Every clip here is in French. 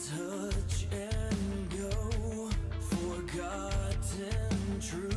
touch and go, forgotten truth.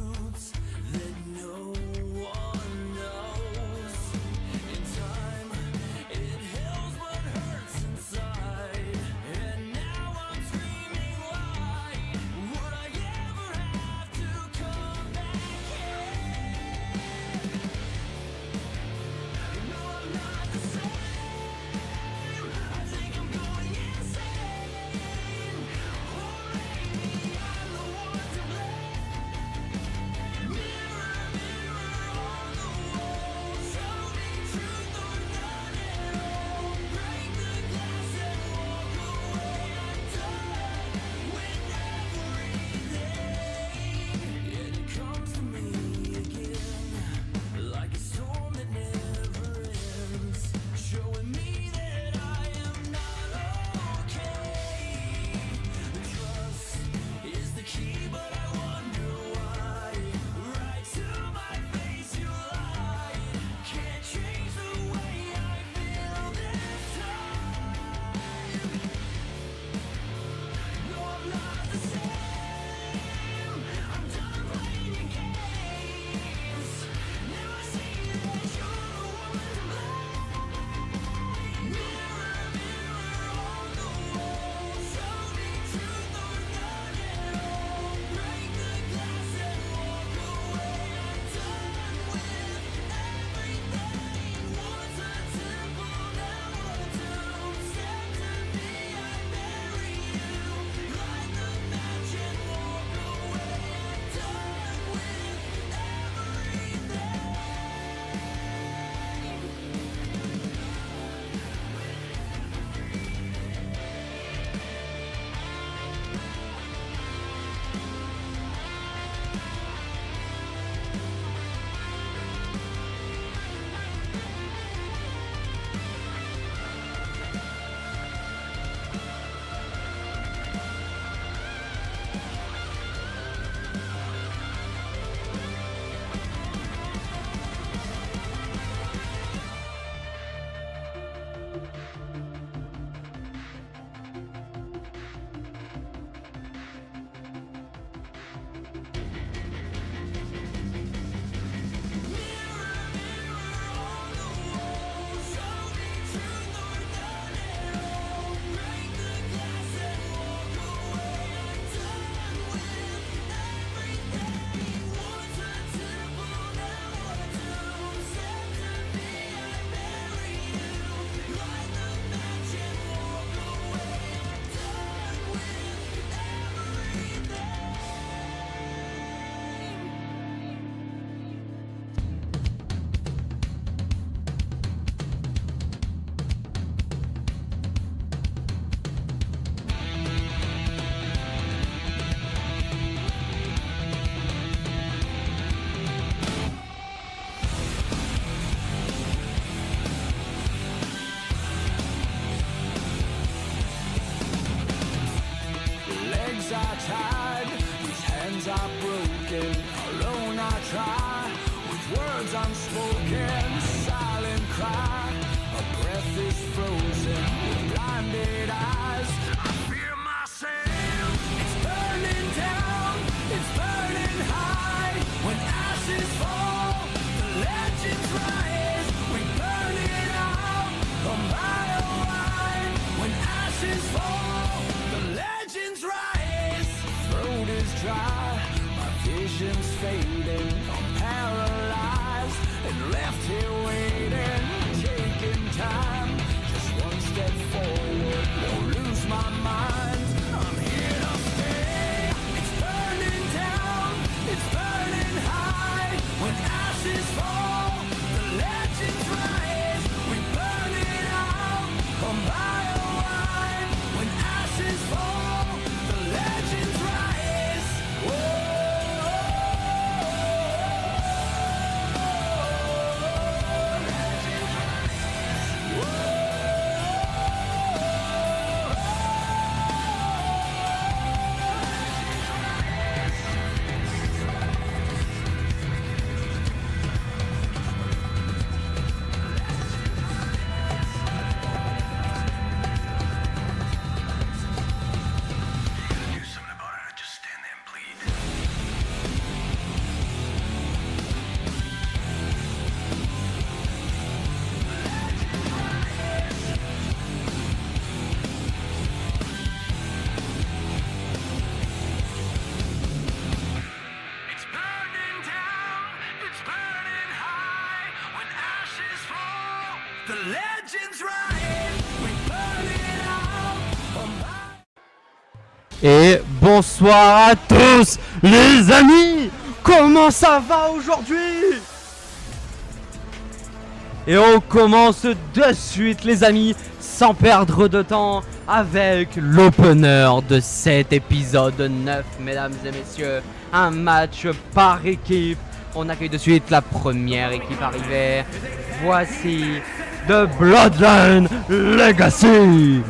fading. Alone I try, with words unspoken, silent cry. A breath is frozen, with blinded eyes. I fear myself. It's burning down, it's burning high. When ashes fall, the legends rise. We burn it out, a mile wide. When ashes fall, the legends rise. Throat is dry, my vision's fading. I'm paralyzed and left here waiting, taking time. Just one step forward, won't lose my mind. I'm here to stay. It's burning down, it's burning high. When ashes fall, the legends rise. We burn it out, a mile wide. When ashes fall, the legends rise. Whoa. It's burning down, it's burning high. When ashes fall, the legends rise. We burn it out. Et bonsoir à tous les amis. Comment ça va aujourd'hui? Et on commence de suite les amis, sans perdre de temps, avec l'opener de cet épisode 9, mesdames et messieurs. Un match par équipe. On accueille de suite la première équipe arrivée. Voici The Bloodline Legacy.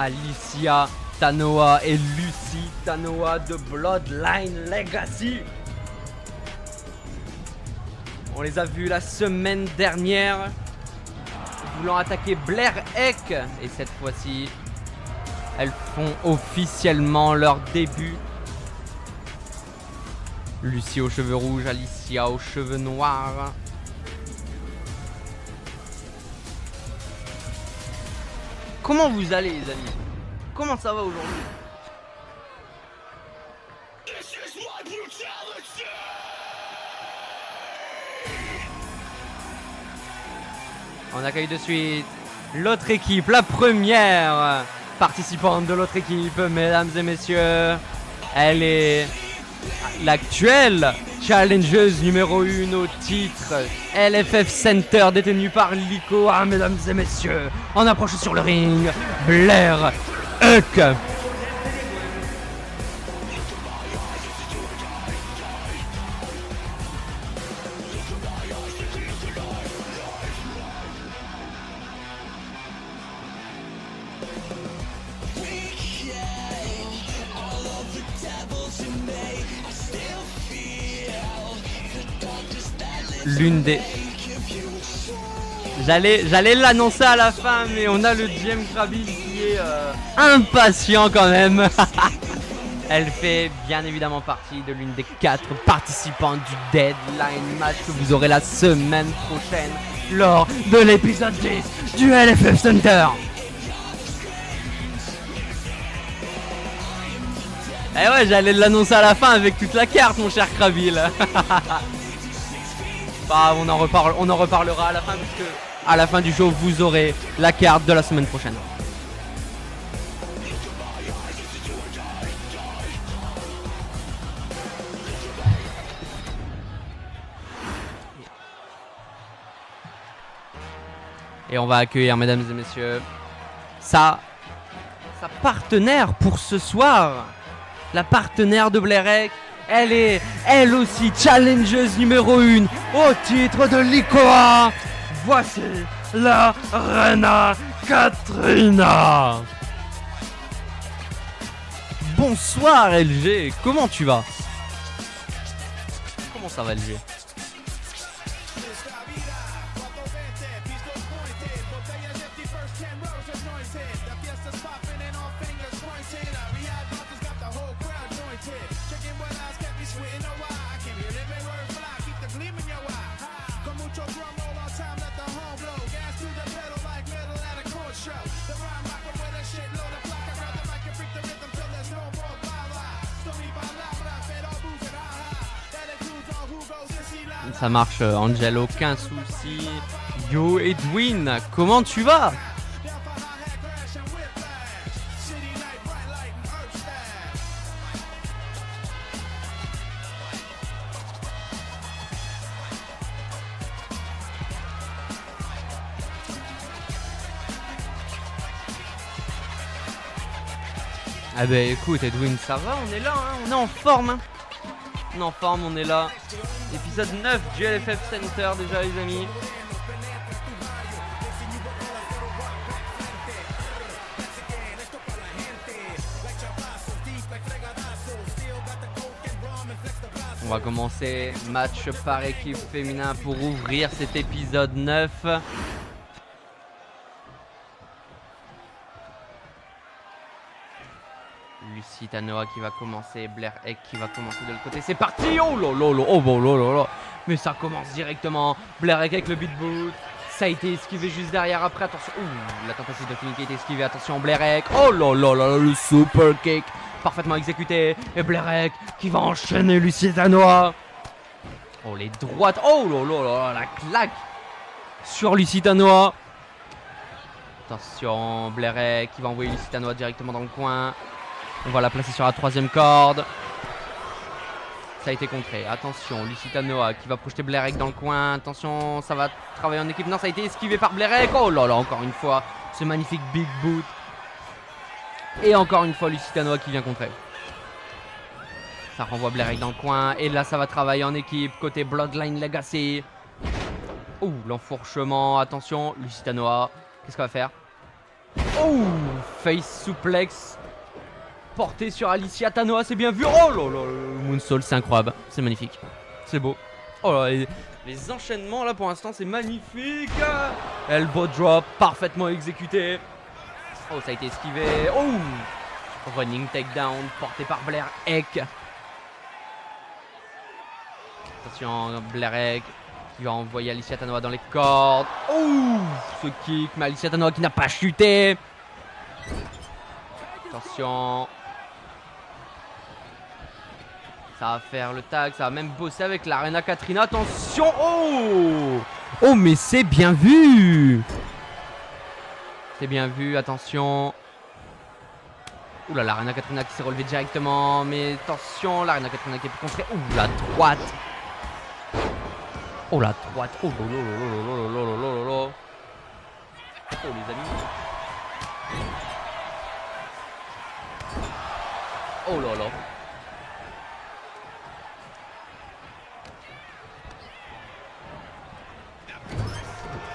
Alicia Tanoa et Lucie Tanoa de Bloodline Legacy. On les a vus la semaine dernière voulant attaquer Blair Heck. Et cette fois-ci, elles font officiellement leur début. Lucie aux cheveux rouges, Alicia aux cheveux noirs. Comment vous allez les amis? Comment ça va aujourd'hui? On accueille de suite l'autre équipe, la première participante de l'autre équipe, mesdames et messieurs. Elle est l'actuelle challengeuse numéro 1 au titre LFF Center, détenue par Likoa, mesdames et messieurs. On approche sur le ring, Blair Heck. L'une des... J'allais l'annoncer à la fin, mais on a le GM Krabi qui est impatient quand même. Elle fait bien évidemment partie de l'une des 4 participantes du Deadline Match que vous aurez la semaine prochaine lors de l'épisode 10 du LFF Center. Eh ouais, j'allais l'annoncer à la fin avec toute la carte, mon cher Krabil. Bah, on en reparlera à la fin, puisque à la fin du show, vous aurez la carte de la semaine prochaine. Et on va accueillir, mesdames et messieurs, sa partenaire pour ce soir. La partenaire de Blair Heck. Elle est, elle aussi, challengeuse numéro 1 au titre de Likoa. Voici la Reina Katrina. Bonsoir LG, comment tu vas? Comment ça va LG? Ça marche Angel, aucun souci. Yo Edwin, comment tu vas? Ah bah écoute Edwin, ça va, on est là, hein, on est en forme. Hein. On est en forme, on est là. Épisode 9 du LFF Center déjà les amis. On va commencer match par équipe féminin pour ouvrir cet épisode 9. Lusitanoa qui va commencer, Blair Egg qui va commencer de l'autre côté. C'est parti! Oh lolo, oh lolo. Mais ça commence directement. Blair Egg avec le beat boot. Ça a été esquivé juste derrière. Après, attention. Ouh, la tentative de finique a été esquivée. Attention, Blair Egg. Oh là, le super kick. Parfaitement exécuté. Et Blair Egg qui va enchaîner Lusitanoa. Oh, les droites. Oh là, la claque sur Lusitanoa. Attention, Blair Egg qui va envoyer Lusitanoa directement dans le coin. On va la placer sur la troisième corde. Ça a été contré. Attention, Lusitanoa qui va projeter Blair Egg dans le coin. Attention, ça va travailler en équipe. Non, ça a été esquivé par Blair Egg. Oh là là, encore une fois, ce magnifique big boot. Et encore une fois, Lusitanoa qui vient contrer. Ça renvoie Blair Egg dans le coin. Et là, ça va travailler en équipe. Côté Bloodline Legacy. Oh, l'enfourchement. Attention, Lusitanoa. Qu'est-ce qu'elle va faire? Oh, face suplex. Porté sur Alicia Tanoa, c'est bien vu. Oh là là, le moonsault, c'est incroyable. C'est magnifique. C'est beau. Oh là, les enchaînements là pour l'instant, c'est magnifique. Elbow drop, parfaitement exécuté. Oh, ça a été esquivé. Oh, running takedown, porté par Blair Egg. Attention, Blair Egg qui va envoyer Alicia Tanoa dans les cordes. Oh, ce kick, mais Alicia Tanoa qui n'a pas chuté. Attention. Ça va faire le tag, ça va même bosser avec la Reina Katrina. Attention. Oh, mais c'est bien vu. C'est bien vu, attention. Oula, la Reina Katrina qui s'est relevée directement. Mais attention, la Reina Katrina qui est contrée. Ouh, la droite. Oh, la droite. Oh, lolo. Oh, les amis. Oh là là.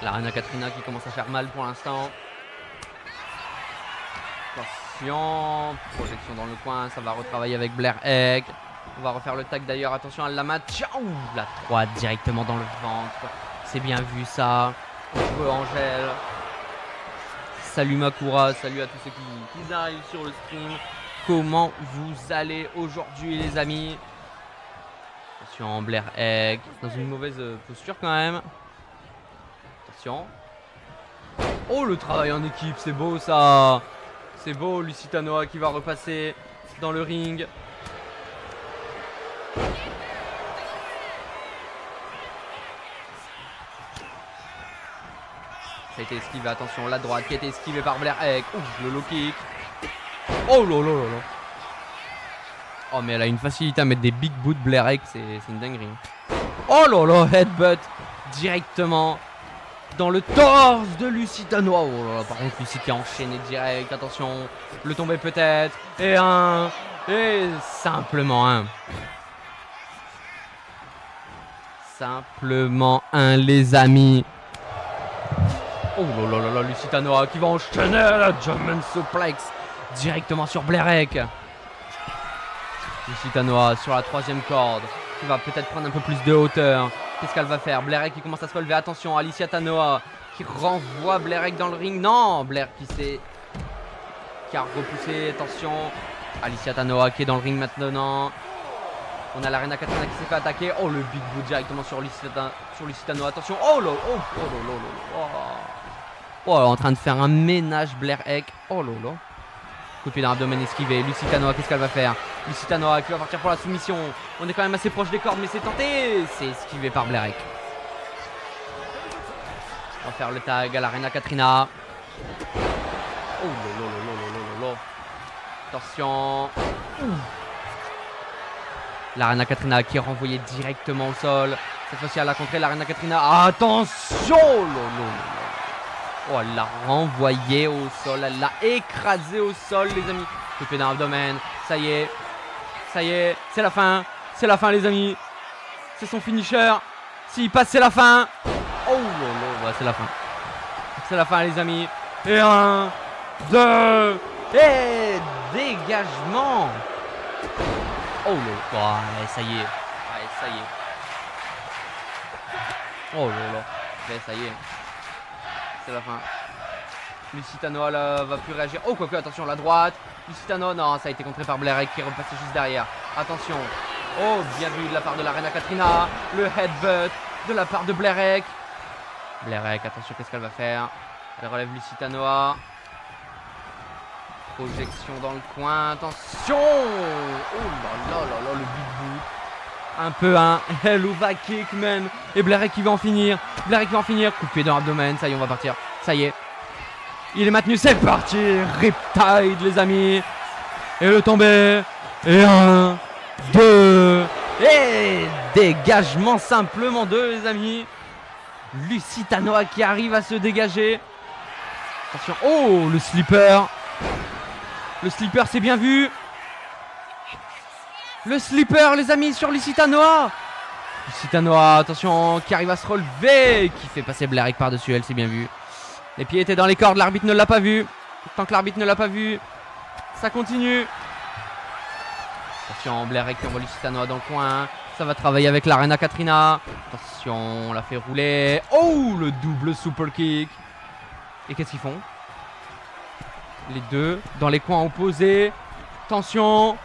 La Reina Katrina qui commence à faire mal pour l'instant. Attention. Projection dans le coin. Ça va retravailler avec Blair Egg. On va refaire le tag d'ailleurs. Attention à la match. La droite directement dans le ventre. C'est bien vu ça. Contre Angel. Salut Makura. Salut à tous ceux qui arrivent sur le stream. Comment vous allez aujourd'hui les amis? Attention, Blair Egg dans une mauvaise posture quand même. Attention. Oh, le travail en équipe, c'est beau ça. C'est beau, Lusitanoa qui va repasser dans le ring. Ça a été esquivé, attention, la droite qui a été esquivée par Blair Egg. Ouf, le low kick. Oh là là là là. Oh mais elle a une facilité à mettre des big boots Blair Egg, c'est une dinguerie. Oh là là, headbutt directement dans le torse de Lusitanoa. Oh là là, par contre Lucie qui a enchaîné direct, attention, le tomber peut-être. Et un, et simplement un. Simplement un les amis. Oh là là là là, Lusitanoa qui va enchaîner la German Suplex directement sur Blerek. Lusitanoa sur la 3e corde, qui va peut-être prendre un peu plus de hauteur. Qu'est-ce qu'elle va faire? Blerek qui commence à se relever, attention, Alicia Tanoa qui renvoie Blerek dans le ring. Non, Blair qui a repoussé, attention. Alicia Tanoa qui est dans le ring maintenant. On a la Reina Katrina qui s'est fait attaquer. Oh, le big boot directement sur Lusitanoa. Attention. Oh là, oh, oh là là là là. Oh, en train de faire un ménage Blerek. Oh là là. Coup de pied dans l'abdomen esquivé. Lusitanoa, qu'est-ce qu'elle va faire? Lusitanoa qui va partir pour la soumission. On est quand même assez proche des cordes, mais c'est tenté. C'est esquivé par Blerek. On va faire le tag à la Reina Katrina. Oh là là là là là là. Attention. La Reina Katrina qui est renvoyée directement au sol. Cette fois-ci, elle a contré la Reina Katrina. Attention! Oh, elle l'a renvoyée au sol. Elle l'a écrasée au sol, les amis. Coup de pied dans l'abdomen. Ça y est. Ça y est. C'est la fin. C'est la fin, les amis. C'est son finisher. S'il passe, c'est la fin. Oh là là. Ouais, c'est la fin. C'est la fin, les amis. Et 1, 2. Et dégagement. Oh là, ouais, ça y est. Ouais, ça y est. Oh là là. Ouais, ça y est. C'est la fin. Lusitanoa là, va plus réagir. Oh, quoique, attention, la droite. Lusitanoa, non, ça a été contré par Blerek qui est repassé juste derrière. Attention. Oh, bien vu de la part de la Reina Katrina. Le headbutt de la part de Blerek. Blerek, attention, qu'est-ce qu'elle va faire? Elle relève Lusitanoa. Projection dans le coin, attention. Oh là là là là, le big boot. Un peu un Helluva kick même. Et Blerek qui va en finir. Blerek qui va en finir. Coup de pied dans l'abdomen, ça y est, on va partir. Ça y est. Il est maintenu, c'est parti. Riptide, les amis. Et le tombé. Et 1, 2. Et dégagement simplement 2, les amis. Lusitanoa qui arrive à se dégager. Attention. Oh, le slipper. Le slipper, c'est bien vu. Le slipper, les amis, sur Lusitanoa. Lusitanoa, attention, qui arrive à se relever. Qui fait passer Blerek par-dessus elle, c'est bien vu. Les pieds étaient dans les cordes, l'arbitre ne l'a pas vu. Tant que l'arbitre ne l'a pas vu, ça continue. Attention, Blerek qui envoie Lusitanoa dans le coin. Ça va travailler avec la Reina Katrina. Attention, on la fait rouler. Oh, le double super kick. Et qu'est-ce qu'ils font? Les deux dans les coins opposés. Attention.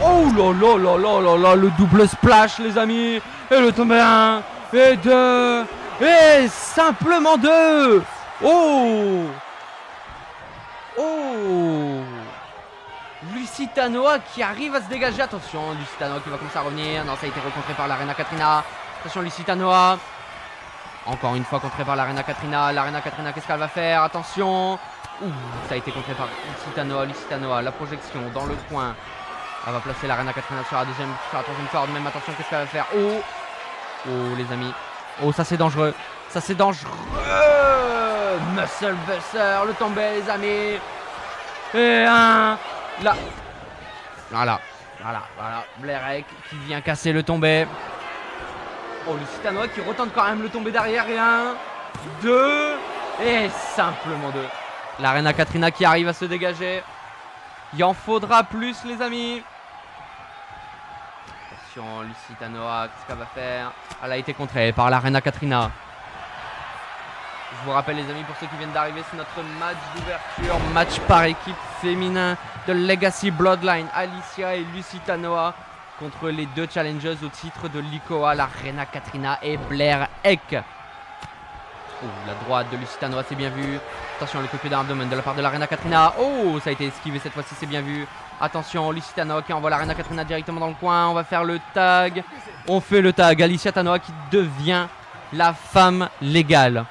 Oh là là là là là là. Le double splash, les amis. Et le tombé 1 et 2. Et simplement 2. Oh. Oh. Lusitanoa qui arrive à se dégager. Attention, Lusitanoa qui va commencer à revenir. Non, ça a été recontré par la Reina Katrina. Attention, Lusitanoa. Encore une fois contré par la Reina Katrina. La Reina Katrina, qu'est-ce qu'elle va faire? Attention. Ouh, ça a été contré par Lusitanoa. Lusitanoa, la projection dans le coin. Elle va placer la Reina Katrina sur la 3e corde. Même attention, qu'est-ce qu'elle va faire? Oh. Oh, les amis. Oh, ça c'est dangereux. Ça c'est dangereux. Muscle Buster, le tombé, les amis. Et 1. Là. Voilà. Blerek qui vient casser le tombé. Oh, Lusitanoa qui retente quand même le tombé derrière. Et 1, 2. Et simplement 2. La Reina Katrina qui arrive à se dégager. Il en faudra plus, les amis. Attention, Lusitanoa, qu'est-ce qu'elle va faire? Elle a été contrée par la Reina Katrina. Je vous rappelle, les amis, pour ceux qui viennent d'arriver, c'est notre match d'ouverture. Match par équipe féminin de Legacy Bloodline. Alicia et Lusitanoa contre les deux challengers au titre de l'ICOA, la Reina Katrina et Blair Eck. Oh, la droite de Lusitanoa, c'est bien vu. Attention, le coup de pied dans l'abdomen de la part de la Reina Katrina. Oh, ça a été esquivé cette fois-ci, c'est bien vu. Attention, Lusitanoa qui envoie la Reina Katrina directement dans le coin. On va faire le tag. On fait le tag. Alicia Tanoa qui devient la femme légale.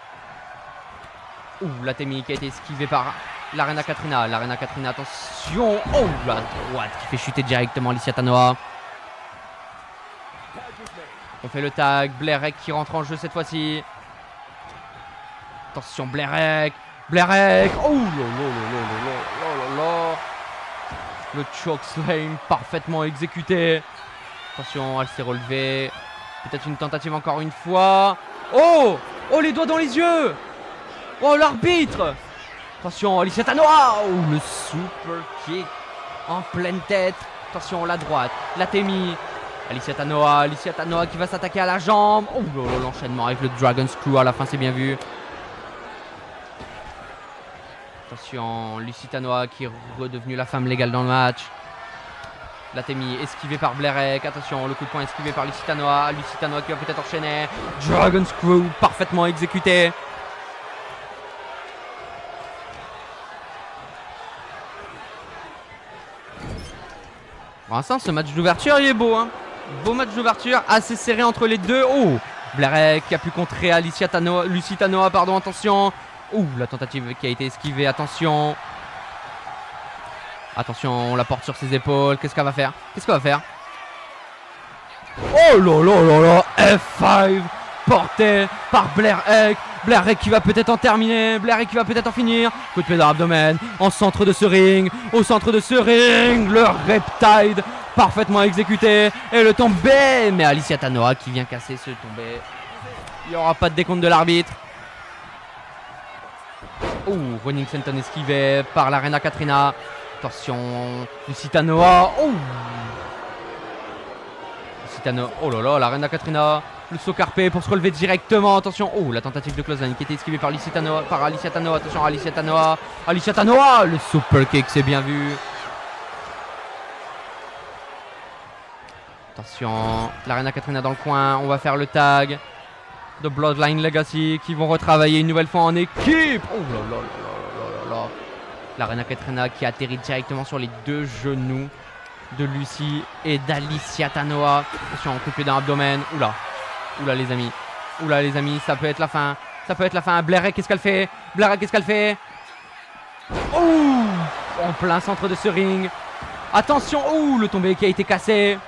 Ouh, la Temi qui a été esquivée par la Reina Katrina. La Reina Katrina, attention. Oh, la droite qui fait chuter directement Alicia Tanoa. On fait le tag. Blerek qui rentre en jeu cette fois-ci. Attention, Blerek. Blerek. Oh là là là là là là là. Le chokeslam parfaitement exécuté. Attention, elle s'est relevée. Peut-être une tentative encore une fois. Oh! Oh, les doigts dans les yeux! Oh, l'arbitre! Attention, Alicia Tanoa! Oh, le super kick en pleine tête. Attention, la droite, la Temi. Alicia Tanoa qui va s'attaquer à la jambe. Oh, l'enchaînement avec le Dragon Screw à la fin, c'est bien vu. Attention, Lucie Tanoa qui est redevenue la femme légale dans le match. La Temi esquivée par Blairek. Attention, le coup de poing esquivé par Lucie Tanoa. Lucie Tanoa qui va peut-être enchaîner. Dragon Screw parfaitement exécuté. Pour l'instant, ce match d'ouverture, il est beau. Hein. Beau match d'ouverture, assez serré entre les deux. Oh, Blairek qui a pu contrer Lucie Tanoa, pardon, attention. Ouh, la tentative qui a été esquivée, attention. Attention, on la porte sur ses épaules. Qu'est-ce qu'elle va faire? Oh là là là là, F5 porté par Blairek. Blairek qui va peut-être en terminer. Blairek qui va peut-être en finir. Coup de pied dans l'abdomen. En centre de ce ring. Au centre de ce ring. Le Riptide parfaitement exécuté. Et le tombé. Mais Alicia Tanoa qui vient casser ce tombé. Il n'y aura pas de décompte de l'arbitre. Oh, Running Senton esquivé par la Reina Katrina. Attention, Lucie Tanoa. Oh, Lucie Tanoa. Oh là là, la Reina Katrina. Le saut carpé pour se relever directement. Attention. Oh, la tentative de clothesline qui était esquivée par Alicia Tanoa. Attention, Alicia Tanoa. Le super kick, c'est bien vu. Attention, la Reina Katrina dans le coin. On va faire le tag de Bloodline Legacy qui vont retravailler une nouvelle fois en équipe. Oh là là là là là là. La Reina Katrina qui atterrit directement sur les deux genoux de Lucie et d'Alicia Tanoa. Attention, coup de pied dans l'abdomen. Oula les amis, ça peut être la fin. Blairek, qu'est-ce qu'elle fait? Oh, en plein centre de ce ring. Attention, le tombé qui a été cassé.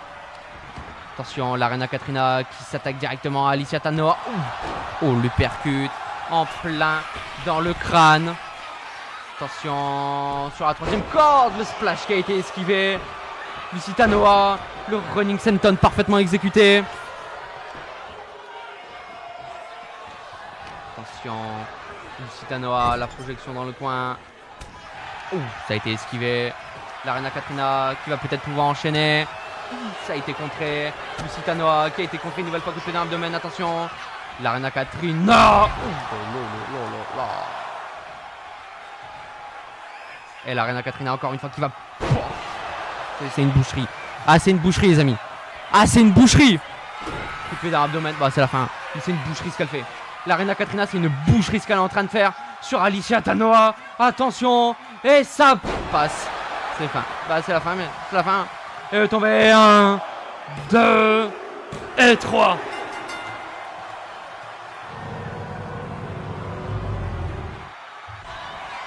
Attention, la Reina Katrina qui s'attaque directement à Alicia Tanoa. Oh, le percute en plein dans le crâne. Attention, sur la troisième corde, le splash qui a été esquivé. Lucie Tanoa, le running senton parfaitement exécuté. Attention, Lucie Tanoa, la projection dans le coin. Ça a été esquivé. La Reina Katrina qui va peut-être pouvoir enchaîner. Ça a été contré. Lucie Tanoa qui a été contré une nouvelle fois, coup de pied dans l'abdomen. Attention, la Reina Katrina. Et la Reina Katrina encore une fois qui va. C'est une boucherie. C'est une boucherie les amis. C'est une boucherie. Coup de pied dans l'abdomen. C'est la fin. C'est une boucherie ce qu'elle fait. La Reina Katrina, c'est une boucherie ce qu'elle est en train de faire sur Alicia Tanoa. Attention. Et ça passe. C'est fin. C'est la fin, mais c'est la fin. Et tomber 1, 2 et 3.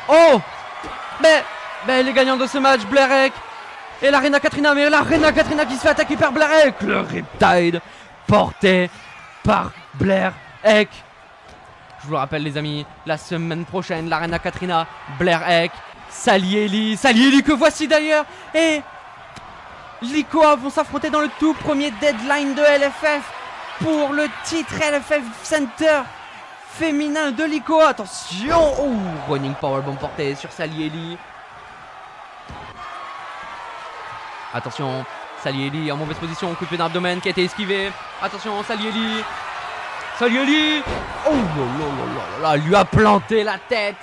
Oh, mais les gagnants de ce match, Blairek et la Reina Katrina. Mais la Reina Katrina qui se fait attaquer par Blairek. Le Riptide porté par Blairek. Je vous le rappelle les amis, la semaine prochaine, la Reina Katrina, Blairek, Sally Ellie que voici d'ailleurs. Et Likoa vont s'affronter dans le tout premier deadline de LFF pour le titre LFF Center féminin de Likoa. Attention, running powerbomb porté sur Sally Ellie. Attention, Sally Ellie en mauvaise position, coup de pied dans l'abdomen qui a été esquivé. Attention, Sally Ellie. Oh là, elle lui a planté la tête.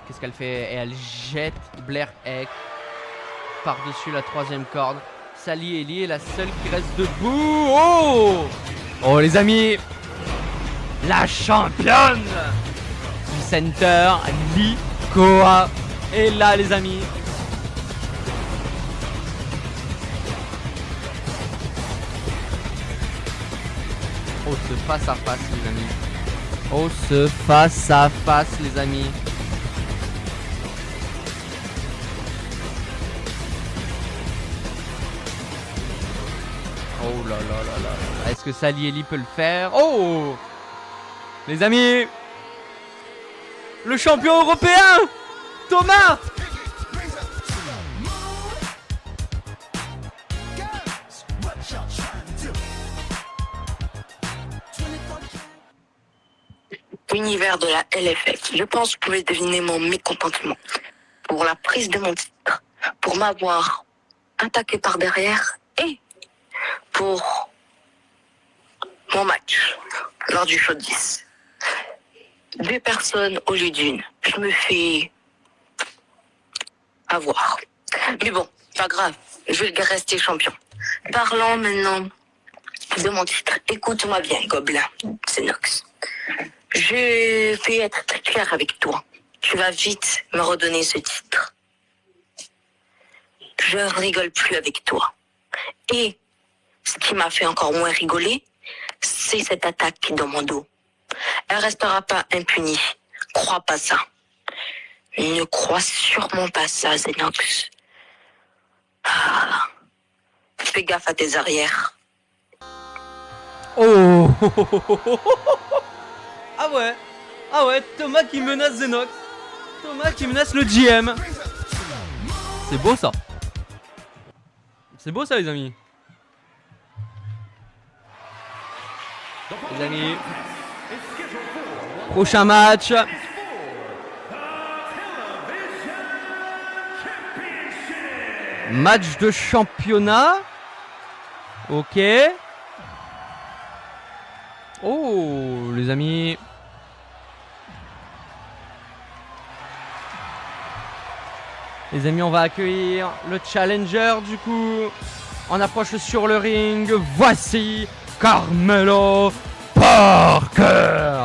Qu'est-ce qu'elle fait? Et elle jette Blairek par-dessus la troisième corde. Sally Ellie est la seule qui reste debout. Oh les amis, la championne du center, Likoa, est là les amis. Ce face à face les amis. Ce face à face les amis. Oh là là là là. Est-ce que Sally Ellie peut le faire? Les amis, le champion européen Thomas univers de la LFF. Je pense que vous pouvez deviner mon mécontentement pour la prise de mon titre, pour m'avoir attaqué par derrière et pour mon match lors du show 10. 2 personnes au lieu d'une. Je me fais avoir. Mais bon, pas grave, je vais rester champion. Parlons maintenant de mon titre. Écoute-moi bien, Gobelin, c'est Nox. Je vais être très clair avec toi. Tu vas vite me redonner ce titre. Je rigole plus avec toi. Et ce qui m'a fait encore moins rigoler, c'est cette attaque qui est dans mon dos. Elle restera pas impunie. Crois pas ça. Ne crois sûrement pas ça, Zenox. Ah. Fais gaffe à tes arrières. Oh. Ah ouais, Thomas qui menace Zenox. Thomas qui menace le GM. C'est beau ça. C'est beau ça les amis. Les amis. Prochain match. Match de championnat. Ok. Oh les amis. Les amis, on va accueillir le challenger du coup. On approche sur le ring. Voici Carmelo Parker.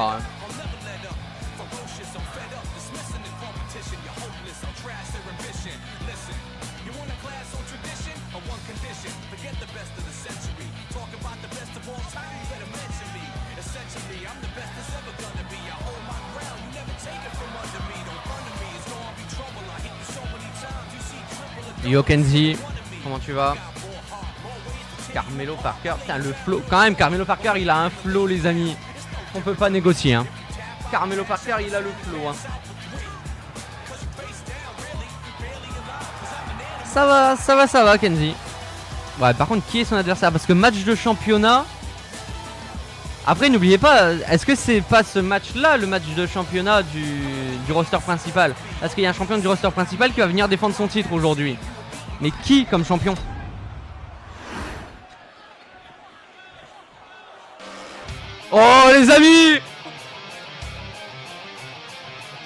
Yo Kenzie, comment tu vas? Carmelo Parker, putain le flow. Quand même Carmelo Parker il a un flow les amis. On peut pas négocier hein. Carmelo Parker il a le flow hein. Ça va Kenzie. Ouais par contre qui est son adversaire? Parce que match de championnat. Après n'oubliez pas, est-ce que c'est pas ce match là le match de championnat du roster principal? Parce qu'il y a un champion du roster principal qui va venir défendre son titre aujourd'hui. Mais qui comme champion? Oh les amis!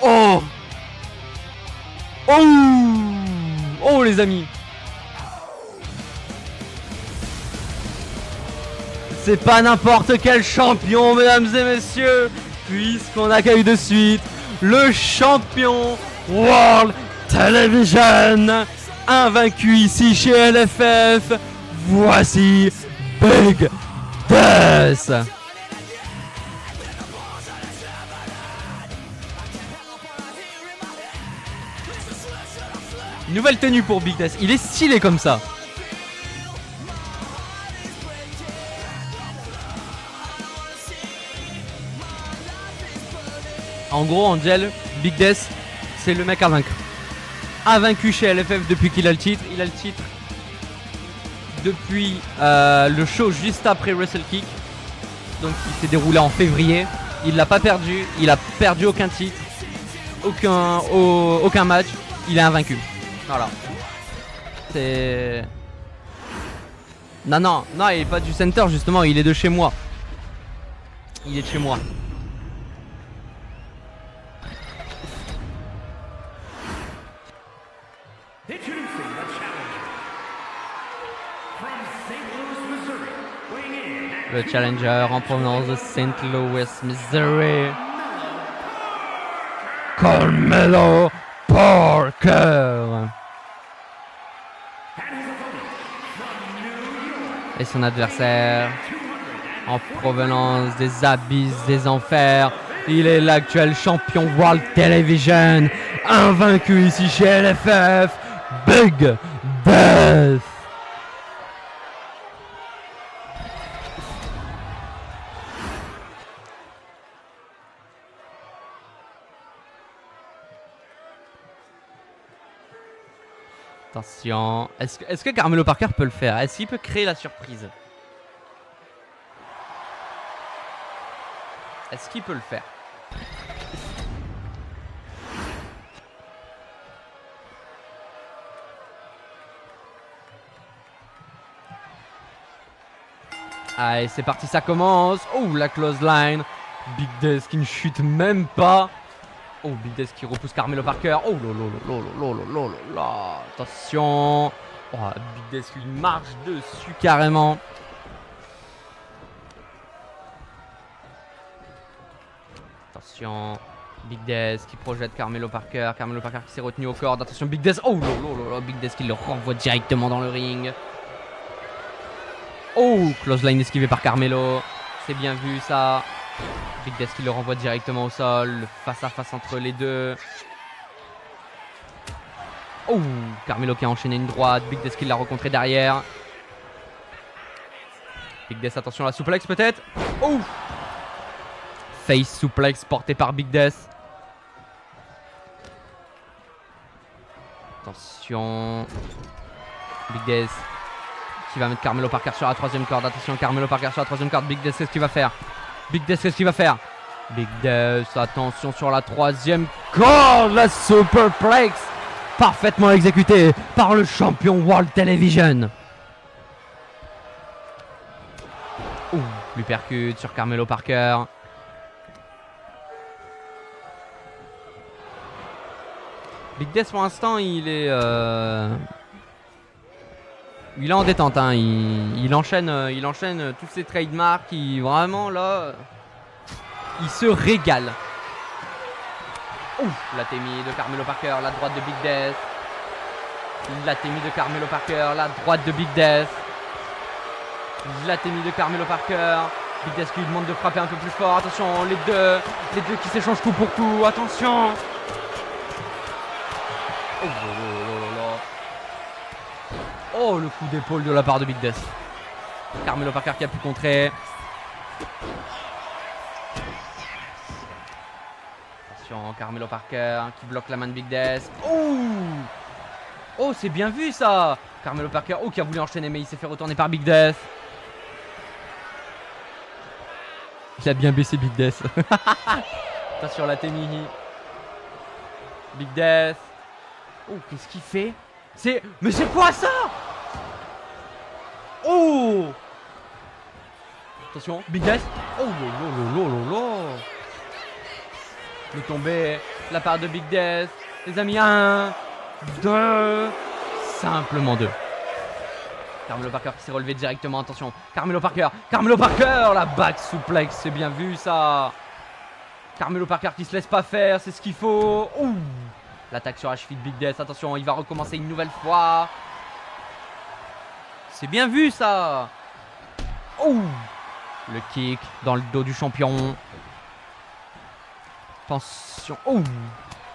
Oh! Oh les amis! C'est pas n'importe quel champion, mesdames et messieurs, puisqu'on accueille de suite le champion World Television, invaincu ici chez LFF. Voici Big Death. Nouvelle tenue pour Big Death, il est stylé comme ça. En gros, Angel, Big Death, c'est le mec à vaincre. Invaincu chez LFF depuis qu'il a le titre. Il a le titre depuis le show juste après Wrestle Kick. Donc il s'est déroulé en février. Il l'a pas perdu. Il a perdu aucun titre. Aucun match. Il est invaincu. Voilà. C'est... Non, il est pas du center justement. Il est de chez moi. Il est de chez moi. Le challenger en provenance de St. Louis, Missouri, Carmelo Parker. Et son adversaire, en provenance des abysses des enfers, il est l'actuel champion World Television, invaincu ici chez LFF, Big Death. Attention, est-ce que Carmelo Parker peut le faire? Est-ce qu'il peut créer la surprise? Est-ce qu'il peut le faire? Allez, c'est parti, ça commence. Oh, la close line. Big Des qui ne chute même pas. Oh, Big Des qui repousse Carmelo Parker. Oh, là. Attention. Oh, Big Des lui marche dessus carrément. Attention. Big Des qui projette Carmelo Parker. Carmelo Parker qui s'est retenu aux cordes. Attention, Big Des. Oh, là. Big Des qui le renvoie directement dans le ring. Oh, close line esquivé par Carmelo. C'est bien vu ça. Big Des qui le renvoie directement au sol. Le face à face entre les deux. Oh, Carmelo qui a enchaîné une droite. Big Des qui l'a rencontré derrière. Big Des, attention à la souplex peut-être. Oh, face souplex porté par Big Des. Attention. Big Des qui va mettre Carmelo Parker sur la troisième corde. Attention, Carmelo Parker sur la troisième corde. Big Des, qu'est-ce qu'il va faire? Big Des, qu'est-ce qu'il va faire? Big Des, attention sur la troisième corde. La superplex parfaitement exécutée par le champion World Television. Ouh, lui percute sur Carmelo Parker. Big Des pour l'instant il est en détente, hein. il enchaîne tous ses trademarks, vraiment là il se régale. Ouh, la témie de Carmelo Parker, la droite de Big Des. La témie de Carmelo Parker, la droite de Big Des. La témie de Carmelo Parker. Big Des qui lui demande de frapper un peu plus fort. Attention, les deux qui s'échangent coup pour coup. Attention. Oh, le coup d'épaule de la part de Big Des. Carmelo Parker qui a pu contrer. Attention, Carmelo Parker qui bloque la main de Big Des. Oh, c'est bien vu ça. Carmelo Parker, qui a voulu enchaîner mais il s'est fait retourner par Big Des. Il a bien baissé Big Des. Attention, la témie. Big Des. Oh, qu'est-ce qu'il fait? Mais c'est quoi ça? Oh! Attention, Big Des. Oh, le tombé, la part de Big Des. Les amis, 1, 2, simplement 2. Carmelo Parker qui s'est relevé directement, attention. Carmelo Parker, la back suplex, c'est bien vu ça. Carmelo Parker qui se laisse pas faire, c'est ce qu'il faut. Ouh! L'attaque sur la cheville de Big Des, attention, il va recommencer une nouvelle fois. C'est bien vu ça. Ouh! Le kick dans le dos du champion. Attention, ouh!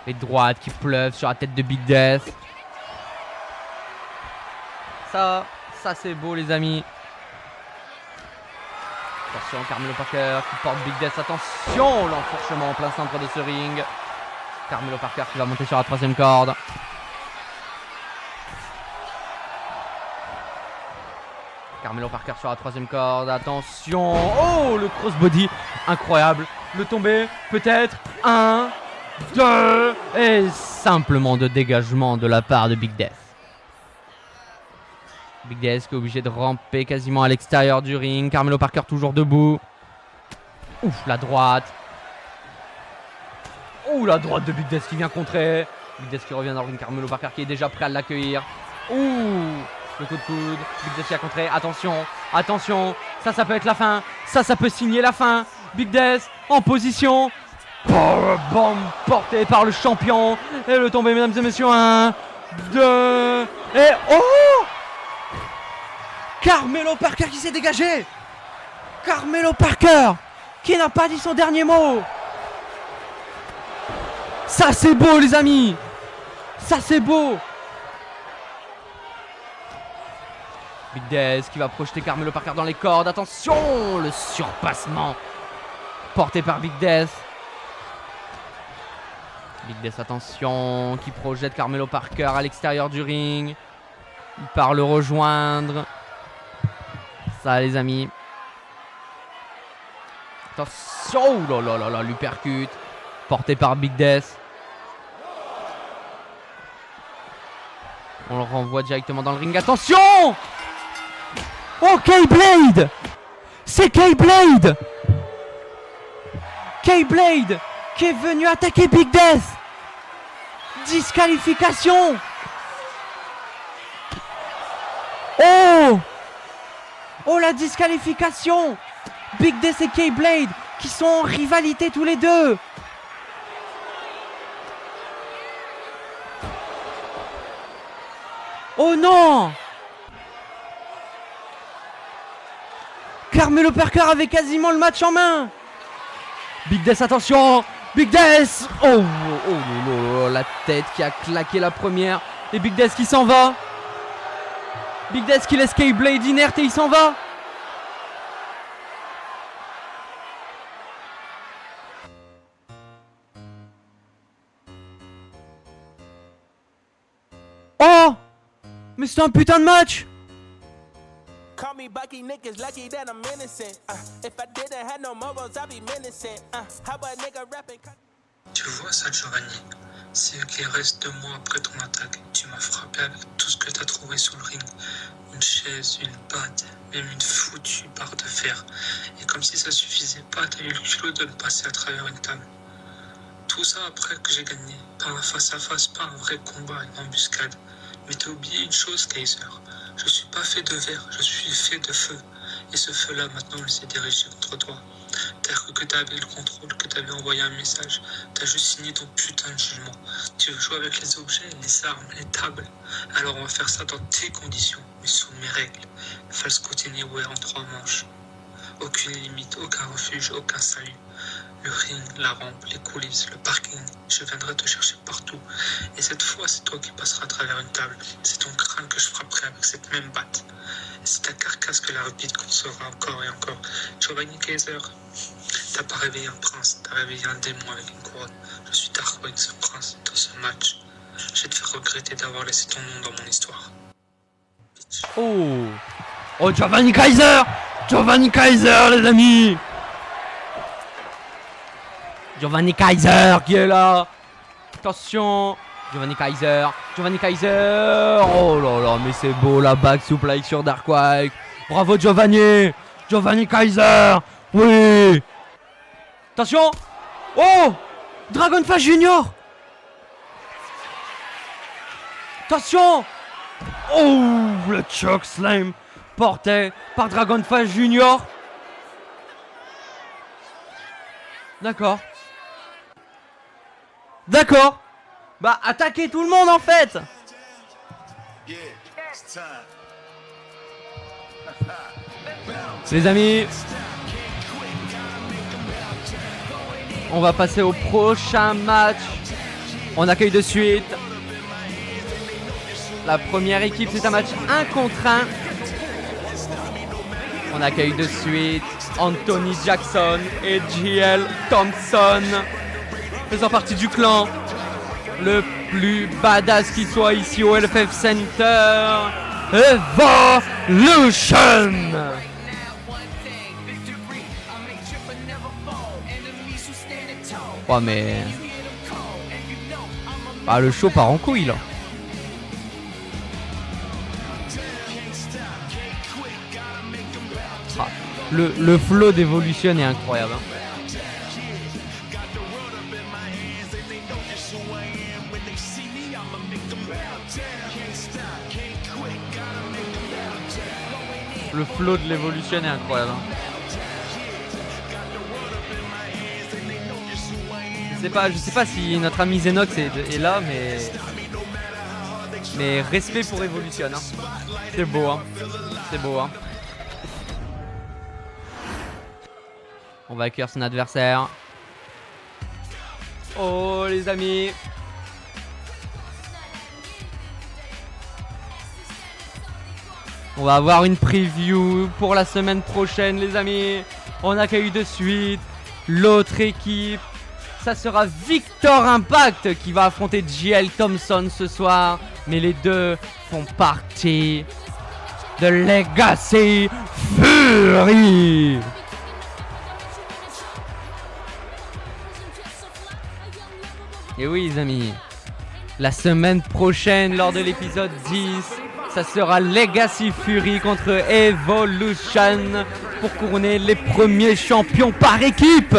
Les droites qui pleuvent sur la tête de Big Des. Ça c'est beau les amis. Attention, Carmelo Parker qui porte Big Des, attention, l'enfourchement en plein centre de ce ring. Carmelo Parker qui va monter sur la troisième corde. Carmelo Parker sur la troisième corde, attention. Oh, le crossbody, incroyable. Le tombé, peut-être. 1, 2, et simplement de dégagement de la part de Big Des. Big Des qui est obligé de ramper quasiment à l'extérieur du ring. Carmelo Parker toujours debout. Ouf, la droite. Ouh, la droite de Big Des qui vient contrer. Big Des qui revient dans le ring. Carmelo Parker qui est déjà prêt à l'accueillir. Ouh, le coup de coude. Big Des qui a contré. Attention, attention. Ça peut être la fin. Ça peut signer la fin. Big Des en position. Powerbomb porté par le champion. Et le tombé, mesdames et messieurs. 1, 2, et oh! Carmelo Parker qui s'est dégagé. Carmelo Parker qui n'a pas dit son dernier mot. Ça c'est beau les amis. Ça c'est beau. Big Des qui va projeter Carmelo Parker dans les cordes. Attention, le surpassement porté par Big Des. Big Des, attention, qui projette Carmelo Parker à l'extérieur du ring. Il part le rejoindre. Ça les amis. Attention, oh là, l'uppercut porté par Big Des. On le renvoie directement dans le ring. Attention! Ok Blade! C'est K-Blade. K-Blade qui est venu attaquer Big Death. Disqualification. Oh! Oh, la disqualification. Big Death et K-Blade qui sont en rivalité tous les deux. Oh non! Carmelo Parker avait quasiment le match en main. Big Death, attention! Big Death! Oh, la tête qui a claqué la première. Et Big Death qui s'en va. Big Death qui laisse K-Blade inerte et il s'en va. Oh! Mais c'est un putain de match! Call me Bucky, niggas lucky that I'm innocent. If I didn't have no morals, I'd be menacing. How a nigga rapping? Tu vois ça, Giovanni? C'est qu'il reste 2 mois après ton attaque. Tu m'as frappé avec tout ce que t'as trouvé sous le ring. Une chaise, une batte, même une foutue barre de fer. Et comme si ça suffisait pas, t'as eu le culot de me passer à travers une table. Tout ça après que j'ai gagné. Pas un face-à-face, pas un vrai combat, une embuscade. Mais t'as oublié une chose, Kaiser. Je suis pas fait de verre, je suis fait de feu. Et ce feu-là, maintenant, il s'est dirigé contre toi. T'as cru que t'avais le contrôle, que t'avais envoyé un message. T'as juste signé ton putain de jugement. Tu veux jouer avec les objets, les armes, les tables. Alors on va faire ça dans tes conditions, mais sous mes règles. False Count Anywhere en 3 manches. Aucune limite, aucun refuge, aucun salut. Le ring, la rampe, les coulisses, le parking, je viendrai te chercher partout. Et cette fois, c'est toi qui passeras à travers une table. C'est ton crâne que je frapperai avec cette même batte. Et c'est ta carcasse que l'arbitre concevra encore et encore. Giovanni Kaiser, t'as pas réveillé un prince, t'as réveillé un démon avec une couronne. Je suis Dark ce prince, dans ce match. Je vais te faire regretter d'avoir laissé ton nom dans mon histoire. Bitch. Oh, Giovanni Kaiser! Giovanni Kaiser, les amis! Giovanni Kaiser qui est là. Attention. Giovanni Kaiser. Giovanni Kaiser. Oh là là, mais c'est beau la back suplex sur Darkwake. Bravo Giovanni. Giovanni Kaiser. Oui. Attention. Oh, Dragonflash Junior. Attention. Oh, le choke slam porté par Dragonflash Junior. D'accord. D'accord. Bah, attaquez tout le monde en fait. Les amis, on va passer au prochain match. On accueille de suite la première équipe. C'est un match 1 contre 1. On accueille de suite Anthony Jackson et JL Thompson, faisant partie du clan le plus badass qui soit ici au LFF Center, Evolution. Oh mais... Ah, le show part en couille là. Ah, le flow d'Evolution est incroyable hein. Le flow de l'Evolution est incroyable hein. Je sais pas si notre ami Zenox est là, mais respect pour Evolution hein. C'est beau hein. C'est beau hein. On va accueillir son adversaire. Oh les amis. On va avoir une preview pour la semaine prochaine les amis. On accueille de suite l'autre équipe. Ça sera Victor Impact qui va affronter JL Thompson ce soir. Mais les deux font partie de Legacy Fury. Et oui les amis, la semaine prochaine lors de l'épisode 10, ça sera Legacy Fury contre Evolution pour couronner les premiers champions par équipe.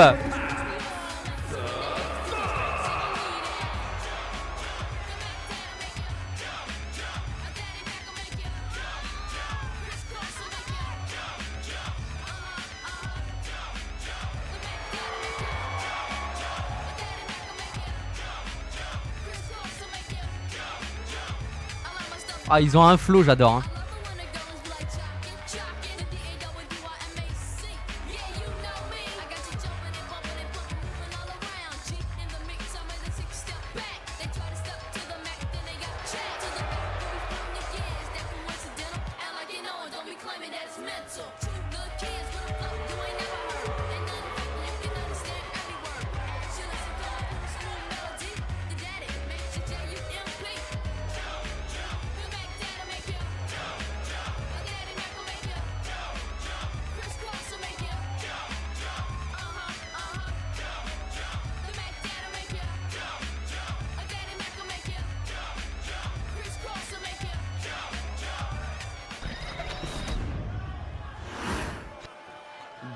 Ah, ils ont un flow, j'adore. Hein.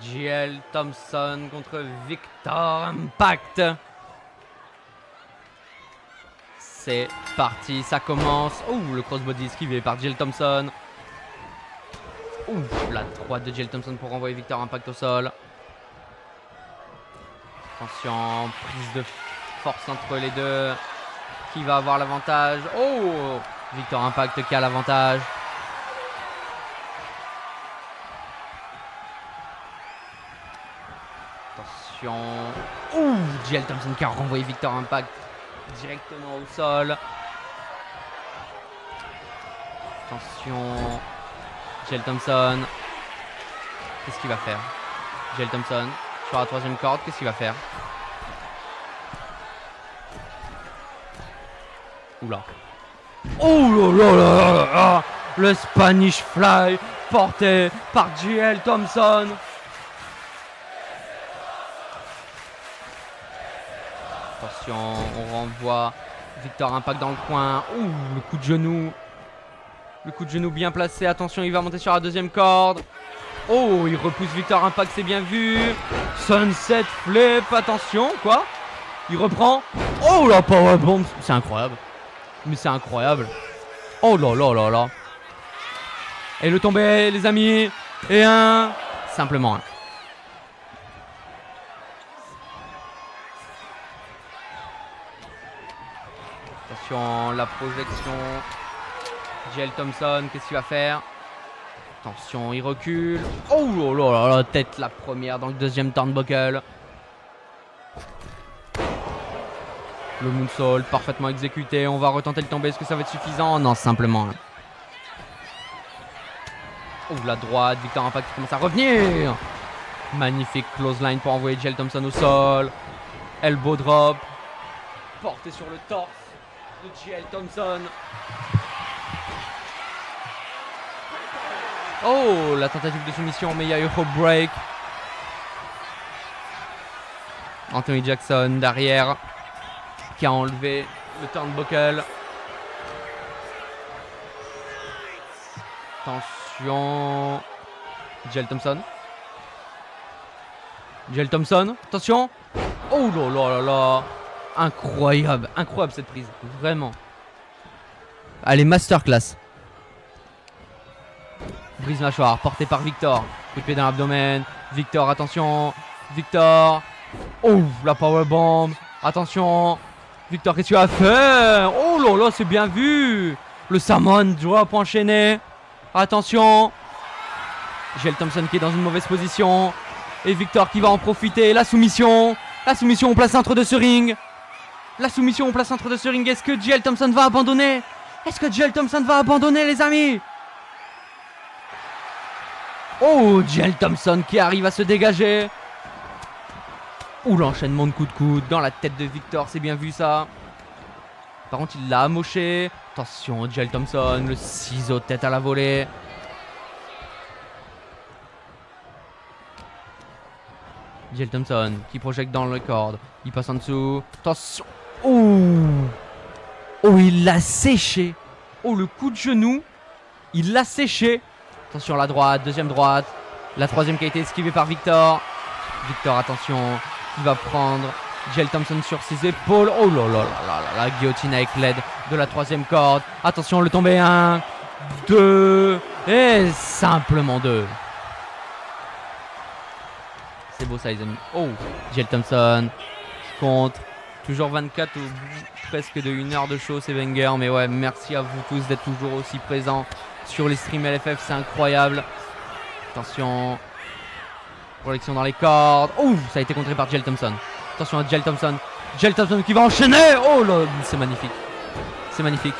JL Thompson contre Victor Impact. C'est parti, ça commence. Ouh, le crossbody esquivé par JL Thompson. Ouh, la droite de JL Thompson pour renvoyer Victor Impact au sol. Attention, prise de force entre les deux. Qui va avoir l'avantage? Oh, Victor Impact qui a l'avantage. Attention. Ouh, JL Thompson qui a renvoyé Victor Impact directement au sol. Attention. JL Thompson. Qu'est-ce qu'il va faire? JL Thompson sur la troisième corde, qu'est-ce qu'il va faire? Oula. Oh là là là là. Le Spanish Fly porté par JL Thompson. Attention, on renvoie Victor Impact dans le coin. Ouh, le coup de genou. Le coup de genou bien placé. Attention, il va monter sur la deuxième corde. Oh, il repousse Victor Impact, c'est bien vu. Sunset Flip, attention, quoi? Il reprend. Oh, la powerbomb. C'est incroyable. Mais c'est incroyable. Oh là là là là. Et le tombé, les amis. Et un. Simplement un. Attention, la projection. JL Thompson, qu'est-ce qu'il va faire? Attention, il recule. Oh là là là, tête la première dans le deuxième turnbuckle. Le moonsault parfaitement exécuté. On va retenter le tomber. Est-ce que ça va être suffisant? Non, simplement. Oh, la droite. Victor Impact qui commence à revenir. Magnifique close line pour envoyer JL Thompson au sol. Elbow drop. Porté sur le torse de JL Thompson. Oh, la tentative de soumission, mais il y a eu rope break. Anthony Jackson derrière qui a enlevé le turnbuckle. Attention. JL Thompson. JL Thompson, attention. Oh là là là là. Incroyable, incroyable cette prise, vraiment. Allez, masterclass. Brise mâchoire, porté par Victor. Coup de pied dans l'abdomen. Victor, attention. Victor. Oh, la powerbomb. Attention. Victor, qu'est-ce que tu as fait? Oh là là, c'est bien vu. Le Samoan drop enchaîné. Attention. JL Thompson qui est dans une mauvaise position. Et Victor qui va en profiter. La soumission. La soumission au plein centre de ce ring. La soumission au plein centre de ce ring. Est-ce que JL Thompson va abandonner? Est-ce que JL Thompson va abandonner, les amis? Oh, JL Thompson qui arrive à se dégager. Ouh, l'enchaînement de coups de coude dans la tête de Victor, c'est bien vu ça. Par contre, il l'a amoché. Attention, JL Thompson, le ciseau de tête à la volée. JL Thompson qui projette dans le corde. Il passe en dessous. Attention. Oh, oh, il l'a séché. Oh, le coup de genou Il l'a séché. Attention, la droite, deuxième droite. La troisième qui a été esquivée par Victor. Victor, attention, il va prendre Jell Thompson sur ses épaules. Oh là là là là là, guillotine avec l'aide de la troisième corde. Attention, le tombé 1, 2 et simplement 2. C'est beau ça les amis. Oh, Jell Thompson contre. Toujours 24 au bout presque de 1 heure de show, c'est banger. Mais ouais, merci à vous tous d'être toujours aussi présents sur les streams LFF, c'est incroyable. Attention. Projection dans les cordes. Oh, ça a été contré par Jell Thompson. Attention à Jell Thompson. Jell Thompson qui va enchaîner. Oh là, c'est magnifique. C'est magnifique.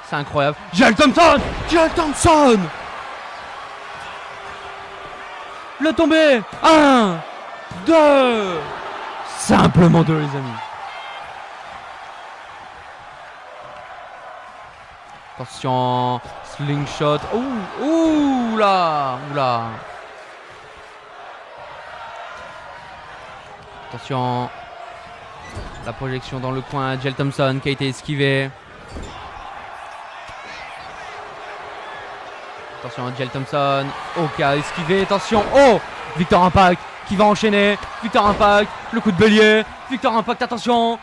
C'est incroyable. Jell Thompson. Jell Thompson. Le tombé. 1, 2. Simplement 2 les amis. Attention, slingshot. Ouh, ouh là, oula. Attention. La projection dans le coin, Jell Thompson qui a été esquivé. Attention, Jell Thompson. Oh, qui a esquivé. Attention. Oh, Victor Impact qui va enchaîner. Victor Impact. Le coup de bélier. Victor Impact, attention.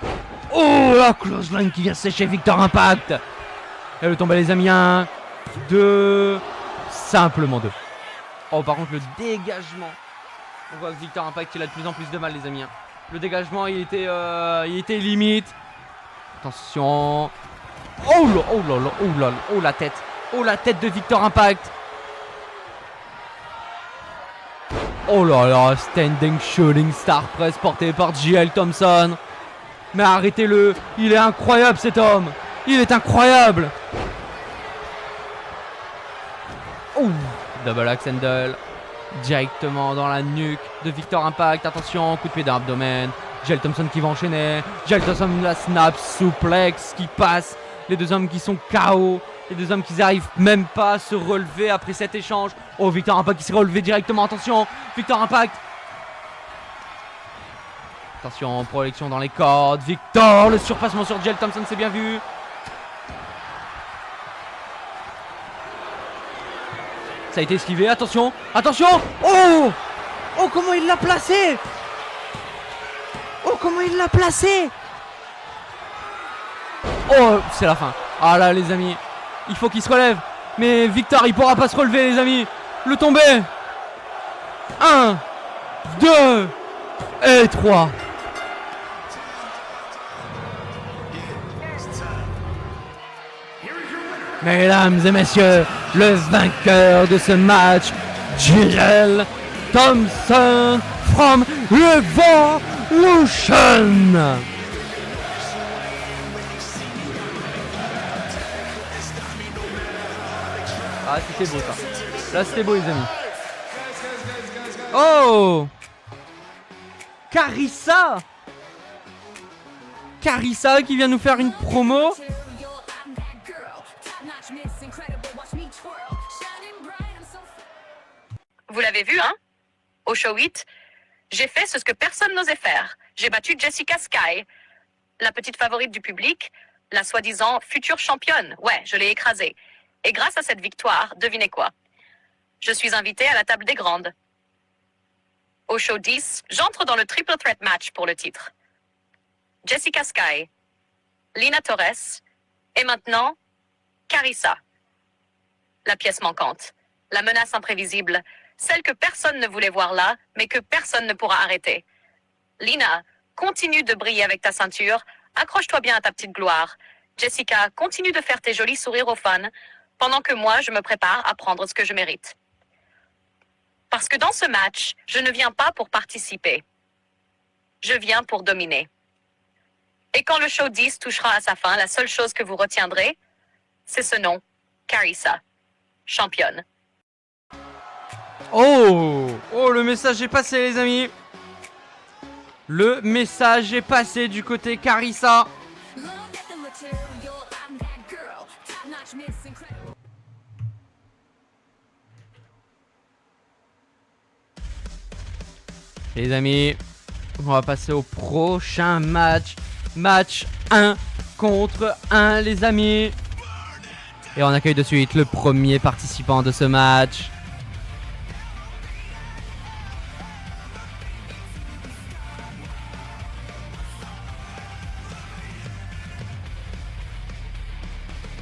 Oh, la close line qui vient sécher Victor Impact. Et le tombé les amis. 1, 2. Simplement 2. Oh, par contre, le dégagement. On voit que Victor Impact, il a de plus en plus de mal les amis. Le dégagement, il était limite. Attention. Oh là, oh là là, oh là là, oh la tête. Oh la tête de Victor Impact. Oh là là, standing shooting star press porté par Jell Thompson. Mais arrêtez-le, il est incroyable cet homme. Il est incroyable. Oh, double axe handle. Directement dans la nuque de Victor Impact. Attention, coup de pied dans l'abdomen. Jell Thompson qui va enchaîner. Jell Thompson, la snap suplex qui passe. Les deux hommes qui sont KO. Les deux hommes qui n'arrivent même pas à se relever après cet échange. Oh, Victor Impact qui s'est relevé directement. Attention, Victor Impact. Attention, projection dans les cordes. Victor, le surpassement sur Jell Thompson, c'est bien vu. Ça a été esquivé. Attention, attention. Oh, oh, comment il l'a placé. Oh, comment il l'a placé. Oh, c'est la fin. Ah là, les amis. Il faut qu'il se relève. Mais Victor, il pourra pas se relever, les amis. Le tombé. 1, 2 et 3. Mesdames et messieurs, le vainqueur de ce match, Jell Thompson from Revolution. Ah, c'était beau ça. Là, c'était beau, les amis. Oh, Carissa. Carissa qui vient nous faire une promo. Vous l'avez vu, hein? Au show 8, j'ai fait ce que personne n'osait faire. J'ai battu Jessica Sky, la petite favorite du public, la soi-disant future championne. Ouais, je l'ai écrasée. Et grâce à cette victoire, devinez quoi? Je suis invitée à la table des grandes. Au show 10, j'entre dans le triple threat match pour le titre. Jessica Sky, Lina Torres et maintenant Carissa. La pièce manquante, la menace imprévisible, celle que personne ne voulait voir là, mais que personne ne pourra arrêter. Lina, continue de briller avec ta ceinture, accroche-toi bien à ta petite gloire. Jessica, continue de faire tes jolis sourires aux fans, pendant que moi, je me prépare à prendre ce que je mérite. Parce que dans ce match, je ne viens pas pour participer. Je viens pour dominer. Et quand le show 10 touchera à sa fin, la seule chose que vous retiendrez, c'est ce nom, Carissa, championne. Oh, oh, le message est passé, les amis. Le message est passé du côté Carissa. Les amis, on va passer au prochain match. Match 1 contre 1 les amis. Et on accueille de suite le premier participant de ce match.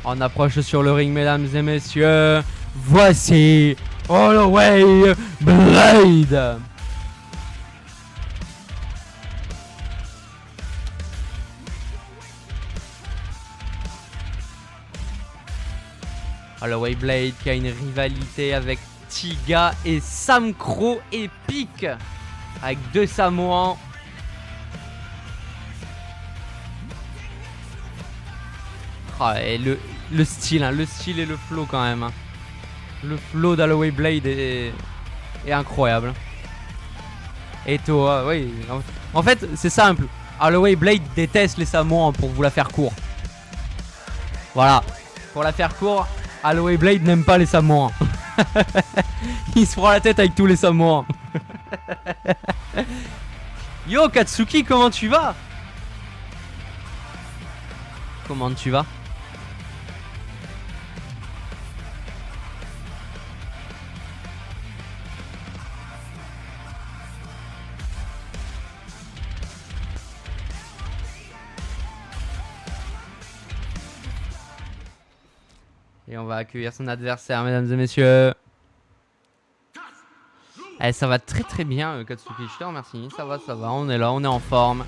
On approche sur le ring, mesdames et messieurs. Voici Holloway Blade. Holloway Blade qui a une rivalité avec Tiga et Sam Crow épique. Avec 2 Samoans. Ah, et le style, hein, le style et le flow quand même. Hein. Le flow d'Holloway Blade est incroyable. Et toi, oui. En fait, c'est simple. Holloway Blade déteste les Samoans pour vous la faire court. Voilà. Pour la faire court, Holloway Blade n'aime pas les Samoans. Il se prend la tête avec tous les Samoans. Yo Katsuki, comment tu vas? Comment tu vas? Et on va accueillir son adversaire, mesdames et messieurs. Eh, ça va très très bien, Katsuki, je te remercie. Ça va, on est là, on est en forme.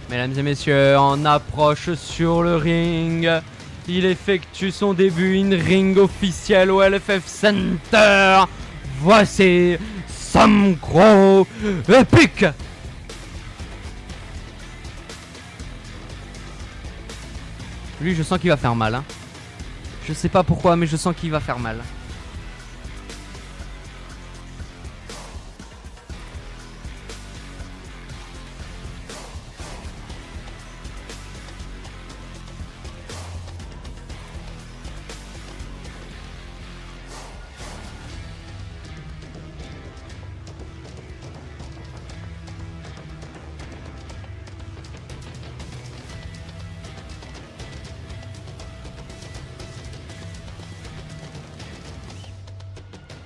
Mesdames et messieurs, on approche sur le ring. Il effectue son début in-ring officiel au LFF Center. Voici Sam Crow épique. Lui, je sens qu'il va faire mal. Hein. Je sais pas pourquoi, mais je sens qu'il va faire mal.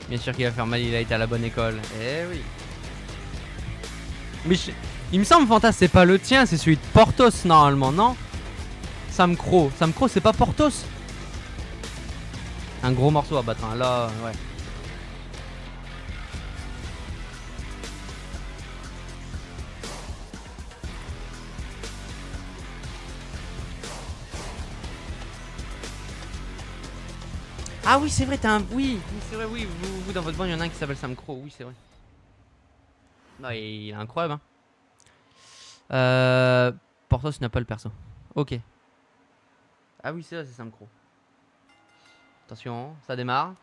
Bien sûr qu'il va faire mal, il a été à la bonne école. Eh oui. Mais il me semble, Fantas, c'est pas le tien, c'est celui de Portos normalement, non? Sam Crow. Sam Crow, c'est pas Portos? Un gros morceau à battre, hein. Là, ouais. Ah oui, c'est vrai, t'as un... Oui, c'est vrai, oui, vous dans votre bande, il y en a un qui s'appelle Sam Crow, oui, c'est vrai. Non, il est incroyable, hein. Portos n'a pas le perso. Ok. Ah oui, c'est vrai, c'est Sam Crow. Attention, ça démarre.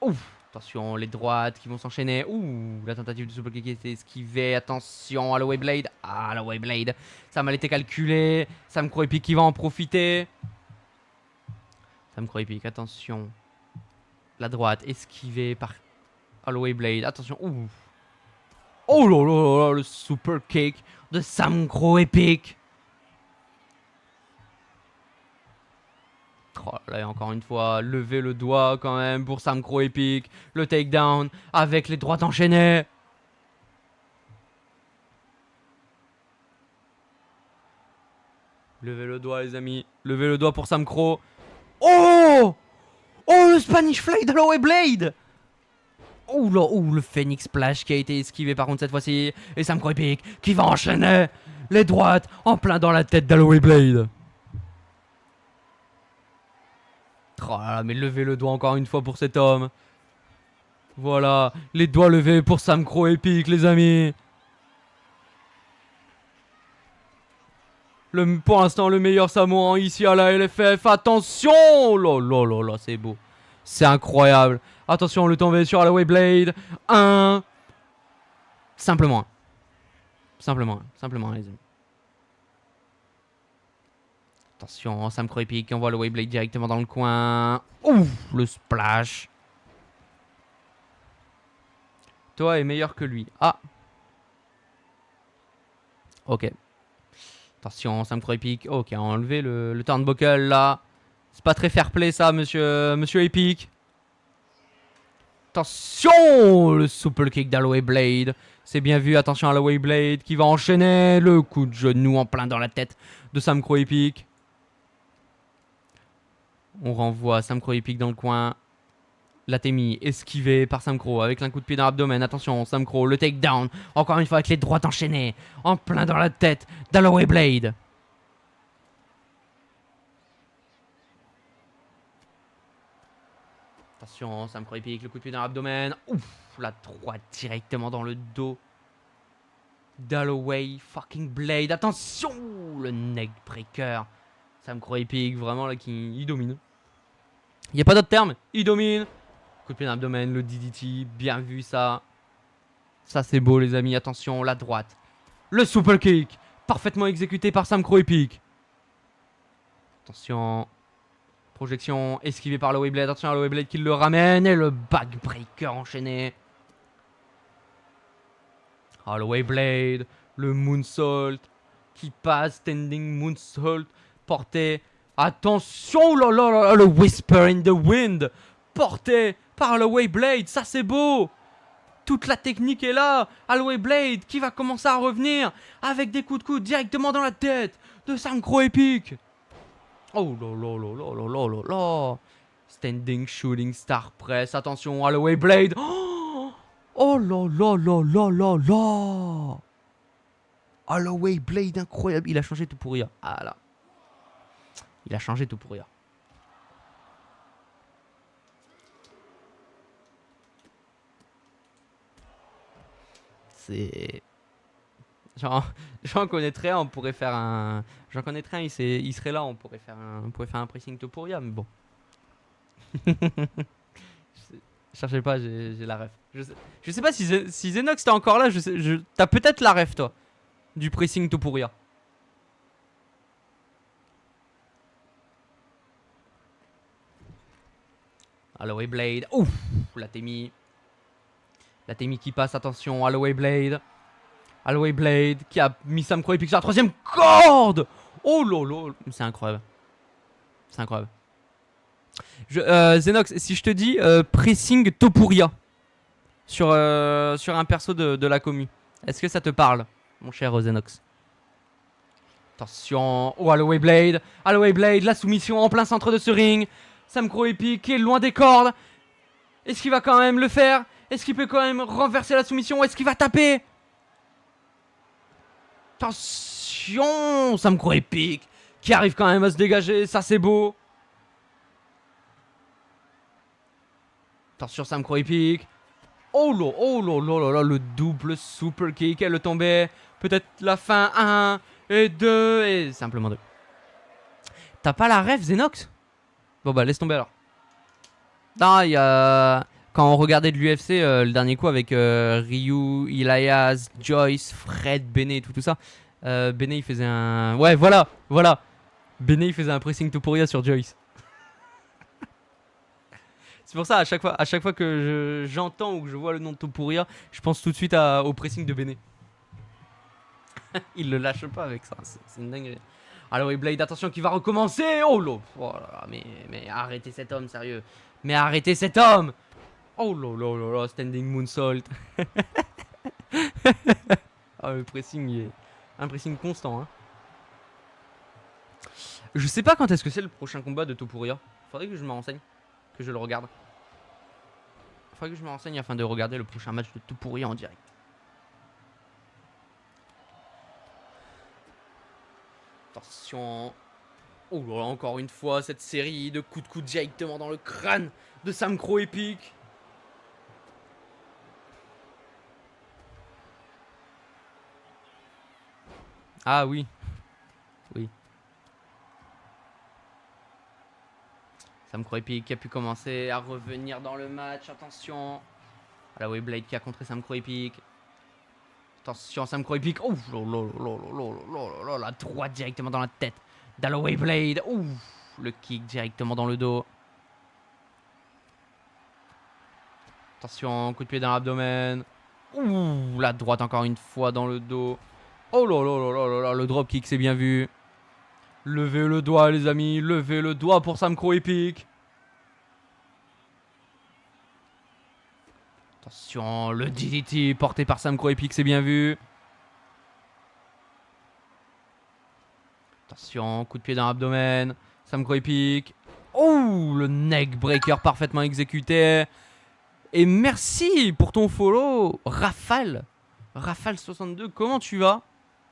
Ouf. Attention, les droites qui vont s'enchaîner. Ouh, la tentative de super kick était esquivée. Attention, Holloway Blade. Ah, Holloway Blade. Ça a mal été calculé. Sam Crow Epic qui va en profiter. Sam Crow Epic, attention. La droite esquivée par Holloway Blade. Attention. Ouh. Oh là là là, le super kick de Sam Crow Epic. Oh là, et encore une fois, lever le doigt quand même pour Sam Crow Epic. Le takedown avec les droites enchaînées. Levez le doigt, les amis. Levez le doigt pour Sam Crow. Oh! Oh, le Spanish Fly de Holloway Blade! Oh là, oh, le Phoenix Splash qui a été esquivé par contre cette fois-ci. Et Sam Crow Epic qui va enchaîner les droites en plein dans la tête d'Holloway Blade. Oh là là, mais levez le doigt encore une fois pour cet homme. Voilà, les doigts levés pour Sam Crow Epic, les amis. Pour l'instant, le meilleur Samoan ici à la LFF. Attention! Oh là là là là, c'est beau. C'est incroyable. Attention, le tomber sur Holloway Blade. Simplement un. Simplement un, les amis. Attention, Sam Crow Epic qui envoie Holloway Blade directement dans le coin. Ouf, le splash. Toi est meilleur que lui. Ah. Ok. Attention, Sam Crow Epic. Ok, on a enlevé le turnbuckle là. C'est pas très fair play ça, monsieur Epic. Attention, le super kick d'Alloway Blade. C'est bien vu, attention à Alloway Blade qui va enchaîner le coup de genou en plein dans la tête de Sam Crow Epic. On renvoie Sam Crow Epic dans le coin. Latemi esquivé par Sam Crow avec un coup de pied dans l'abdomen. Attention, Sam Crow, le takedown. Encore une fois avec les droites enchaînées. En plein dans la tête d'Alloway Blade. Attention, Sam Crow Epic, le coup de pied dans l'abdomen. Ouf, la droite directement dans le dos d'Alloway fucking Blade. Attention, le neck breaker. Sam Crow Epic, vraiment là, il domine. Il n'y a pas d'autre terme, il domine. Coup de pied dans l'abdomen, le DDT, bien vu ça. Ça c'est beau les amis, attention, la droite. Le super kick, parfaitement exécuté par Sam Crow Epic. Attention. Projection esquivée par Alloway Blade. Attention, Alloway Blade qui le ramène. Et le backbreaker enchaîné. Alloway Blade. Le moonsault qui passe. Standing moonsault. Porté. Attention, oh là là là, le whisper in the wind. Porté par Alloway Blade. Ça c'est beau. Toute la technique est là. Alloway Blade qui va commencer à revenir. Avec des coups de coude directement dans la tête de Sam Crow Epic. Oh là là là là là là là là. Standing Shooting Star Press. Attention, Alloway Blade. Oh, oh là là là là là là. Alloway Blade, incroyable. Il a changé tout pour rire. Ah là. Il a changé tout pour rire. C'est... J'en connaîtrais un, on pourrait faire un... J'en connaîtrais un, il serait là, on pourrait faire un pressing Topuria, mais bon. Cherchez pas, j'ai la ref. Je sais pas si Xenox t'es encore là, t'as peut-être la ref toi, du pressing Topuria. Alloway Blade, ouf, la Temi qui passe, attention, Alloway Blade. Alloway Blade qui a mis Sam Crow Epic sur la troisième corde. Oh lolo, c'est incroyable. C'est incroyable. Xenox, si je te dis pressing Topuria sur un perso de la commu, est-ce que ça te parle, mon cher Xenox? Attention, oh Alloway Blade, la soumission en plein centre de ce ring. Sam Crow Epic qui est loin des cordes. Est-ce qu'il va quand même le faire? Est-ce qu'il peut quand même renverser la soumission? Est-ce qu'il va taper? Attention, Sam Crow Epic qui arrive quand même à se dégager, ça c'est beau. Attention, Sam Crow Epic. Oh là, le double super kick, elle le tombait. Peut-être la fin, 1 et 2 et simplement 2. T'as pas la ref, Xenox? Bon bah laisse tomber alors. Non, il y a... Quand on regardait de l'UFC, le dernier coup avec Ryu, Elias, Joyce, Fred, Bene et tout ça. Bene il faisait un... Ouais voilà. Bene il faisait un pressing Topuria sur Joyce. C'est pour ça, à chaque fois que j'entends ou que je vois le nom de Topuria, je pense tout de suite au pressing de Bene. Il le lâche pas avec ça, c'est une dinguerie. Alors Blade, attention qui va recommencer. Oh là, mais arrêtez cet homme, sérieux. Mais arrêtez cet homme. Oh là, standing moonsault. Ah, le pressing est un pressing constant. Hein. Je sais pas quand est-ce que c'est le prochain combat de Topuria. Faudrait que je me renseigne, que je le regarde. Faudrait que je me renseigne afin de regarder le prochain match de Topuria en direct. Attention. Oh là là, encore une fois, cette série de coups de coude directement dans le crâne de Sam Crow Epic. Ah oui. Oui. Sam Crow Epic qui a pu commencer à revenir dans le match. Attention. Alloway Blade qui a contré Sam Crow Epic. Attention, Sam Crow Epic. Ouf, la droite directement dans la tête d'Alloway Blade. Ouf, le kick directement dans le dos. Attention, coup de pied dans l'abdomen. Ouh, la droite encore une fois dans le dos. Oh là là là là là là, le dropkick, c'est bien vu. Levez le doigt, les amis. Levez le doigt pour Sam Crow Epic. Attention, le DDT porté par Sam Crow Epic, c'est bien vu. Attention, coup de pied dans l'abdomen. Sam Crow Epic. Oh, le neck breaker parfaitement exécuté. Et merci pour ton follow, Rafale. Rafale62, comment tu vas?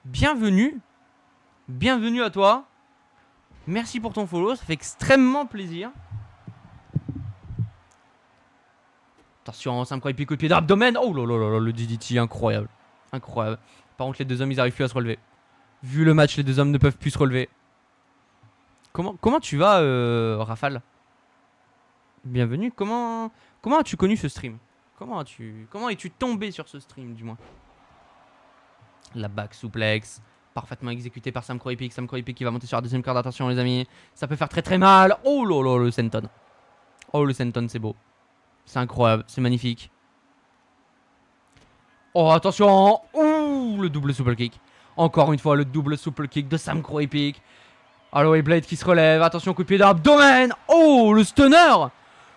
Bienvenue. Bienvenue à toi. Merci pour ton follow, ça fait extrêmement plaisir. Attention, Sam Crow Epic, coup de pied dans l'abdomen. Oh là là là là, le DDT, incroyable. Incroyable. Par contre, les deux hommes, ils n'arrivent plus à se relever. Vu le match, les deux hommes ne peuvent plus se relever. Comment tu vas, Rafale? Bienvenue. Comment as-tu connu ce stream? Comment es-tu tombé sur ce stream, du moins? La back suplex, parfaitement exécutée par Sam Crow Epic. Sam Crow Epic qui va monter sur la deuxième corde. Attention, les amis. Ça peut faire très très mal. Oh là là, le senton. Oh, le senton, c'est beau. C'est incroyable, c'est magnifique. Oh, attention. Ouh, le double super kick. Encore une fois, le double super kick de Sam Crow Epic. Aloe Blade qui se relève. Attention, coup de pied dans l'abdomen. Oh, le stunner.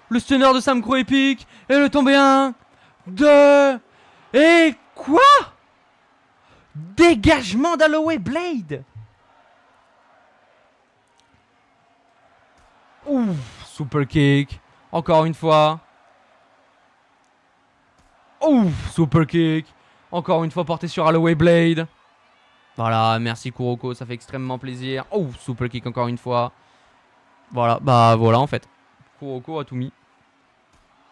Le stunner de Sam Crow Epic. Et le tombé 1, 2. Et quoi? Dégagement d'Aloe Blade. Ouh, super kick. Encore une fois. Ouh, super kick. Encore une fois porté sur Aloe Blade. Voilà, merci Kuroko, ça fait extrêmement plaisir. Oh, super kick encore une fois. Voilà, bah voilà en fait. Kuroko a tout mis.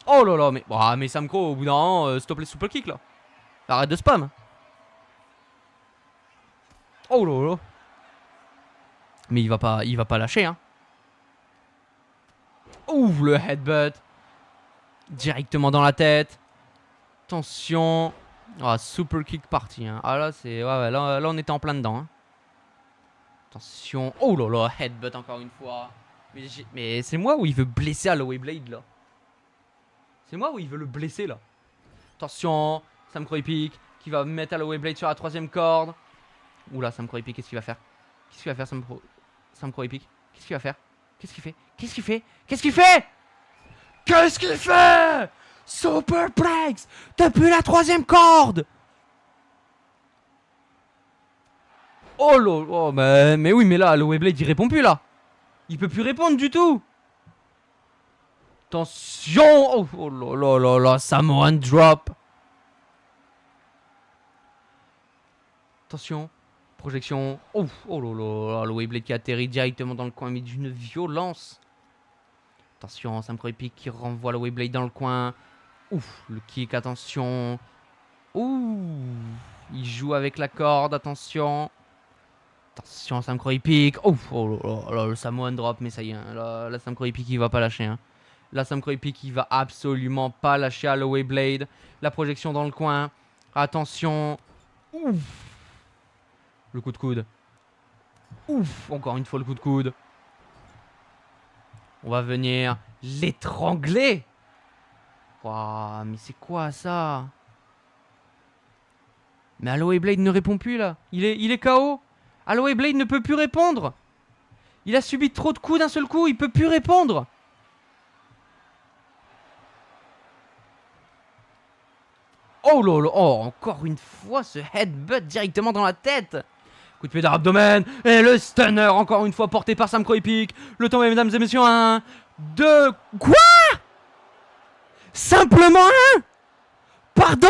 Oh là là, mais Sam Crow, au bout d'un moment, stop les super kicks là. Arrête de spam. Oh là là. Mais il va pas lâcher hein. Ouh, le headbutt. Directement dans la tête. Attention. Ah, super kick parti. Hein. Ah là, c'est. Ouais, là, on était en plein dedans. Hein. Attention. Oh là là, headbutt encore une fois. Mais c'est moi où il veut blesser Aloe Blade là. C'est moi où il veut le blesser là. Attention. Sam Crow Epic qui va mettre Aloe Blade sur la troisième corde. Oula, Sam Crow Epic, qu'est-ce qu'il va faire? Qu'est-ce qu'il va faire, Sam Crow Epic? Qu'est-ce qu'il va faire? Qu'est-ce qu'il fait? Qu'est-ce qu'il fait? Qu'est-ce qu'il fait? Qu'est-ce qu'il fait? Superplex depuis la troisième corde. Oh là, oh, mais oui, mais là, Aloe Blade, il répond plus là. Il peut plus répondre du tout. Attention. Oh, oh là là là là, Samoan drop. Attention. Projection. Oh, oh là là, Aloe Blade qui atterrit directement dans le coin, mais d'une violence. Attention, Sam Crow Epic qui renvoie Aloe Blade dans le coin. Ouf, le kick, attention. Ouh, il joue avec la corde, attention. Attention, Sam Crow Epic. Ouf, oh là là, le Samoan drop, mais ça y est, hein, là, Sam Crow Epic il va pas lâcher. Hein. Là, Sam Crow Epic il va absolument pas lâcher Aloe Blade. La projection dans le coin. Attention. Ouf. Le coup de coude. Ouf, encore une fois le coup de coude. On va venir l'étrangler. Waouh, mais c'est quoi ça? Mais Aloe Blade ne répond plus là. Il est KO. Aloe Blade ne peut plus répondre. Il a subi trop de coups d'un seul coup. Il peut plus répondre. Oh là là. Oh, encore une fois ce headbutt directement dans la tête. Coup de pied dans l'abdomen. Et le stunner encore une fois porté par Sam Crow Epic. Le temps, mesdames et messieurs. 1, 2. Quoi? Simplement un? Pardon?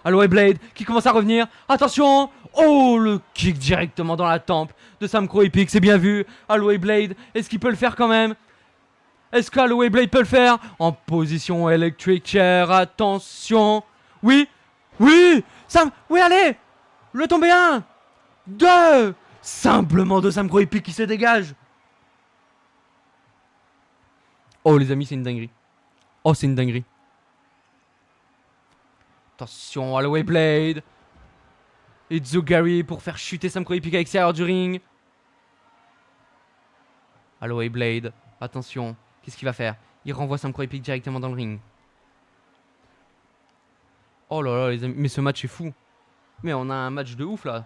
Aloe Blade qui commence à revenir. Attention. Oh, le kick directement dans la tempe de Sam Crow Epic. C'est bien vu. Aloe Blade, est-ce qu'il peut le faire quand même? Est-ce qu'Aloe Blade peut le faire? En position electric chair. Attention. Oui. Oui. Sam. Oui, allez. Le tombé 1. 2. Simplement de Sam Crow Epic qui se dégage. Oh les amis, c'est une dinguerie. Oh, c'est une dinguerie. Attention, Aloe Blade. Et Zugari pour faire chuter Sam Crow Epic à l'extérieur du ring. Aloe Blade, attention. Qu'est-ce qu'il va faire? Il renvoie Sam Crow-Epic directement dans le ring. Oh là là, les amis. Mais ce match est fou. Mais on a un match de ouf là.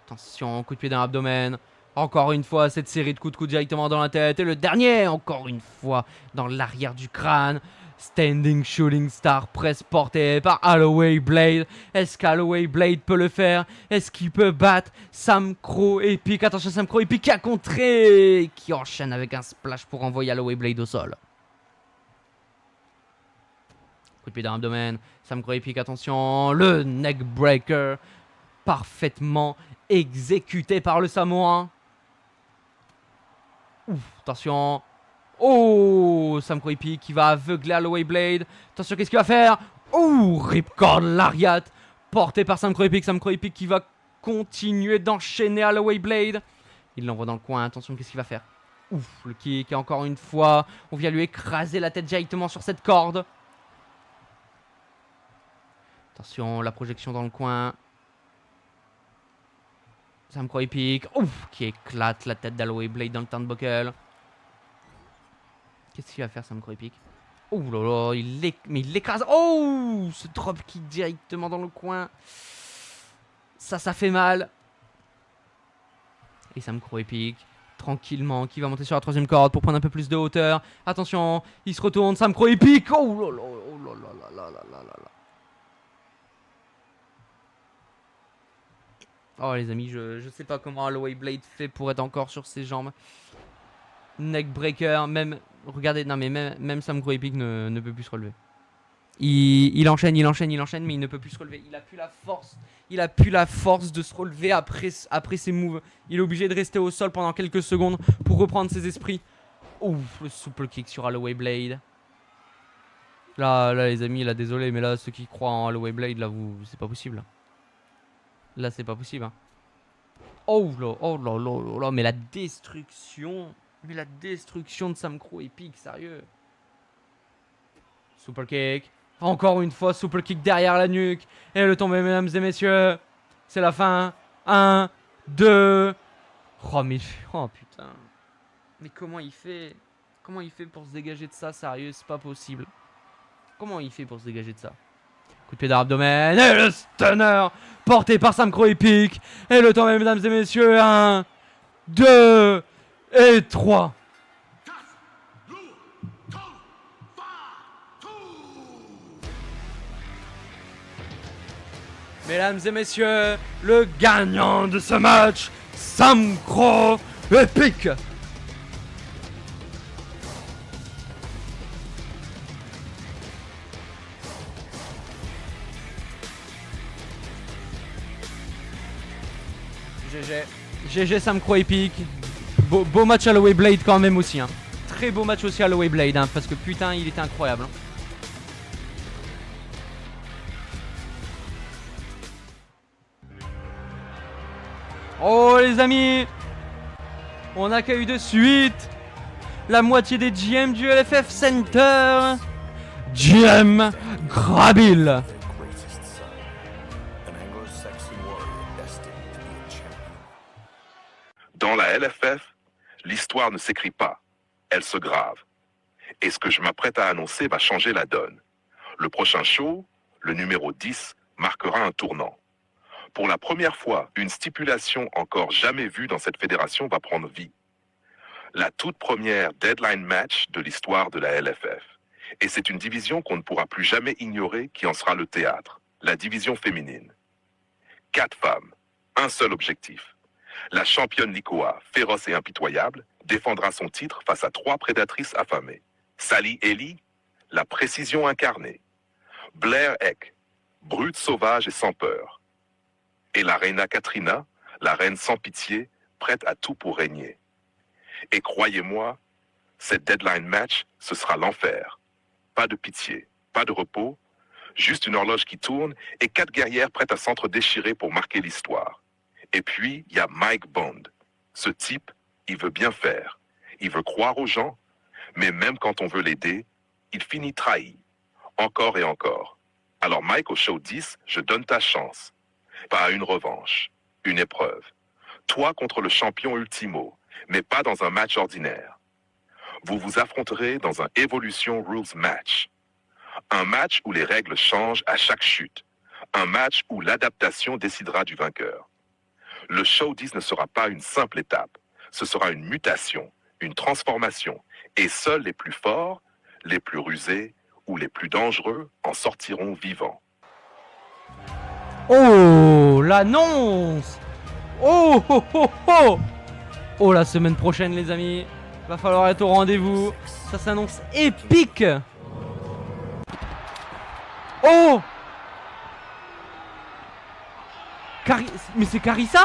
Attention, coup de pied dans l'abdomen. Encore une fois, cette série de coups directement dans la tête. Et le dernier, encore une fois, dans l'arrière du crâne. Standing Shooting Star Press porté par Holloway Blade. Est-ce qu'Holloway Blade peut le faire? Est-ce qu'il peut battre Sam Crow-Epic? Attention, Sam Crow-Epic qui a contré, qui enchaîne avec un splash pour envoyer Holloway Blade au sol. Coup de pied dans l'abdomen. Sam Crow-Epic, attention. Le neckbreaker parfaitement exécuté par le Samoan. Ouf, attention. Oh, Sam Crow-Epic qui va aveugler Holloway Blade. Attention, qu'est-ce qu'il va faire? Oh, Ripcord Lariat porté par Sam Crow-Epic. Sam Crow-Epic qui va continuer d'enchaîner Holloway Blade. Il l'envoie dans le coin. Attention, qu'est-ce qu'il va faire? Ouf, le kick. Et encore une fois, on vient lui écraser la tête directement sur cette corde. Attention, la projection dans le coin. Sam Crow-Epic. Ouf, qui éclate la tête d'Holloway Blade dans le turnbuckle. Qu'est-ce qu'il va faire, Sam Crow-Epic? Oh là là, mais il l'écrase. Oh, ce dropkick directement dans le coin. Ça fait mal. Et Sam Crow-Epic, tranquillement, qui va monter sur la troisième corde pour prendre un peu plus de hauteur. Attention, il se retourne, Sam Crow-Epic. Oh là là, oh là là là là là là là. Oh les amis, je sais pas comment Holloway Blade fait pour être encore sur ses jambes. Neckbreaker, même... Regardez, non mais même Sam Crow-Epic ne peut plus se relever. Il enchaîne, mais il ne peut plus se relever. Il a plus la force. Il a plus la force de se relever après ses moves. Il est obligé de rester au sol pendant quelques secondes pour reprendre ses esprits. Ouf, le souple kick sur Holloway Blade. Là les amis, là désolé, mais là ceux qui croient en Holloway Blade, là c'est pas possible. Là c'est pas possible. Hein. Oh là, mais la destruction. Mais la destruction de Sam Crow-Epic, sérieux. Super kick. Encore une fois, super kick derrière la nuque. Et le tombé, mesdames et messieurs. C'est la fin. 1, 2. Oh, mais... Oh, putain. Mais comment il fait? Comment il fait pour se dégager de ça? Sérieux, c'est pas possible. Comment il fait pour se dégager de ça? Coup de pied dans l'abdomen. Et le stunner porté par Sam Crow-Epic. Et le tombé, mesdames et messieurs. 1, 2... Et 3. Mesdames et messieurs, le gagnant de ce match, Sam Crow-Epic. GG Sam Crow-Epic. Beau match Holloway Blade quand même aussi. Hein. Très beau match aussi Holloway Blade. Hein, parce que putain, il était incroyable. Hein. Oh les amis, on accueille de suite la moitié des GM du LFF Center. GM Grabil. Dans la LFF, l'histoire ne s'écrit pas, elle se grave. Et ce que je m'apprête à annoncer va changer la donne. Le prochain show, le numéro 10, marquera un tournant. Pour la première fois, une stipulation encore jamais vue dans cette fédération va prendre vie. La toute première deadline match de l'histoire de la LFF. Et c'est une division qu'on ne pourra plus jamais ignorer qui en sera le théâtre, la division féminine. 4 femmes, un seul objectif. La championne Likoa, féroce et impitoyable, défendra son titre face à 3 prédatrices affamées. Sally Ellie, la précision incarnée. Blair Eck, brute sauvage et sans peur. Et la reina Katrina, la reine sans pitié, prête à tout pour régner. Et croyez-moi, cette deadline match, ce sera l'enfer. Pas de pitié, pas de repos, juste une horloge qui tourne et 4 guerrières prêtes à s'entre-déchirer pour marquer l'histoire. Et puis, il y a Mike Bond. Ce type, il veut bien faire. Il veut croire aux gens, mais même quand on veut l'aider, il finit trahi. Encore et encore. Alors Mike, au show 10, je donne ta chance. Pas une revanche, une épreuve. Toi contre le champion Ultimo, mais pas dans un match ordinaire. Vous vous affronterez dans un Evolution Rules match. Un match où les règles changent à chaque chute. Un match où l'adaptation décidera du vainqueur. Le show 10 ne sera pas une simple étape. Ce sera une mutation, une transformation. Et seuls les plus forts, les plus rusés ou les plus dangereux en sortiront vivants. Oh, l'annonce! Oh, oh, oh, oh! Oh, la semaine prochaine, les amis. Va falloir être au rendez-vous. Ça s'annonce épique. Oh! Mais c'est Carissa?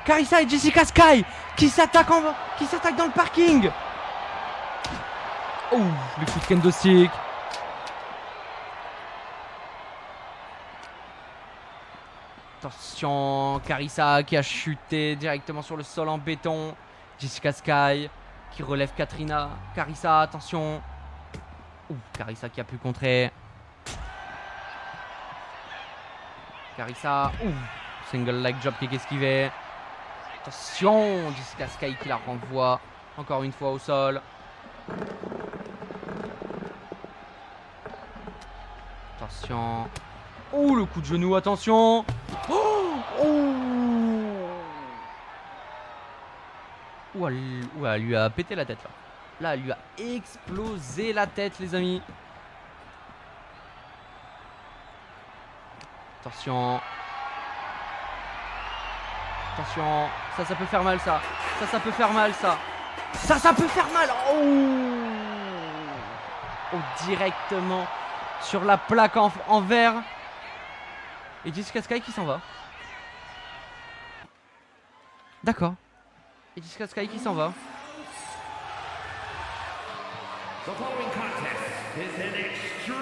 Carissa et Jessica Sky qui s'attaquent dans le parking. Oh, les coups de kendo stick. Attention, Carissa qui a chuté directement sur le sol en béton. Jessica Sky qui relève Katrina. Carissa, attention. Ouh, Carissa qui a pu contrer. Carissa, ouh, single leg drop kick esquivé. Attention, Jessica Sky qui la renvoie encore une fois au sol. Attention. Oh, le coup de genou, attention. Oh, oh. Elle lui a pété la tête là. Là, elle lui a explosé la tête, les amis. Attention. Attention. Ça peut faire mal, ça. Ça peut faire mal, ça. Ça peut faire mal. Oh, oh, directement sur la plaque en verre. Et Jessica Sky qui s'en va. D'accord. Et Jessica Sky qui s'en va.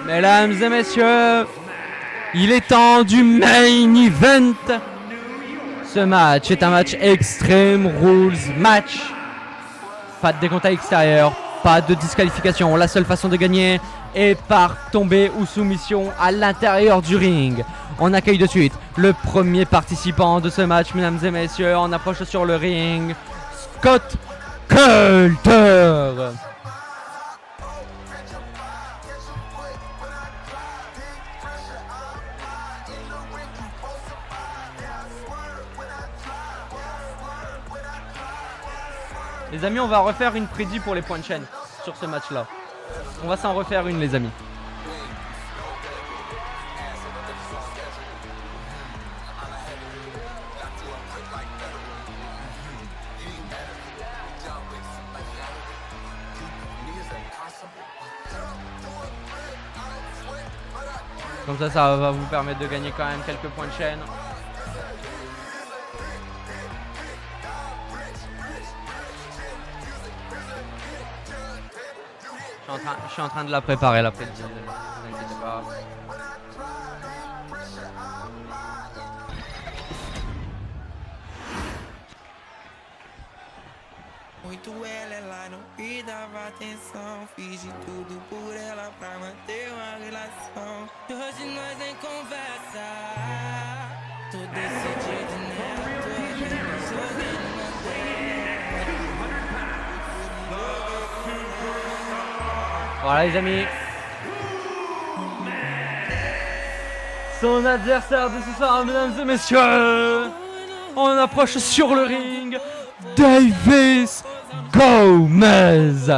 Mesdames et messieurs, il est temps du main event. Ce match est un match Extreme Rules match. Pas de décompte à l'extérieur, pas de disqualification. La seule façon de gagner est par tomber ou soumission à l'intérieur du ring. On accueille de suite le premier participant de ce match, mesdames et messieurs. On approche sur le ring Scott Coulter. Les amis, on va refaire une prédit pour les points de chaîne sur ce match-là. On va s'en refaire une, les amis. Comme ça va vous permettre de gagner quand même quelques points de chaîne. Je suis en train de la préparer, la prédit. Ne vous inquiétez pas. Muito ela, ela não me dava atenção. Fiz de tudo por ela pra manter uma relação. E hoje nós em conversa. Tô decidido nela, tô apenas jogando na Voilà les amis. Son adversaire de ce soir, mesdames et messieurs. On approche sur le ring. Davis Gomez.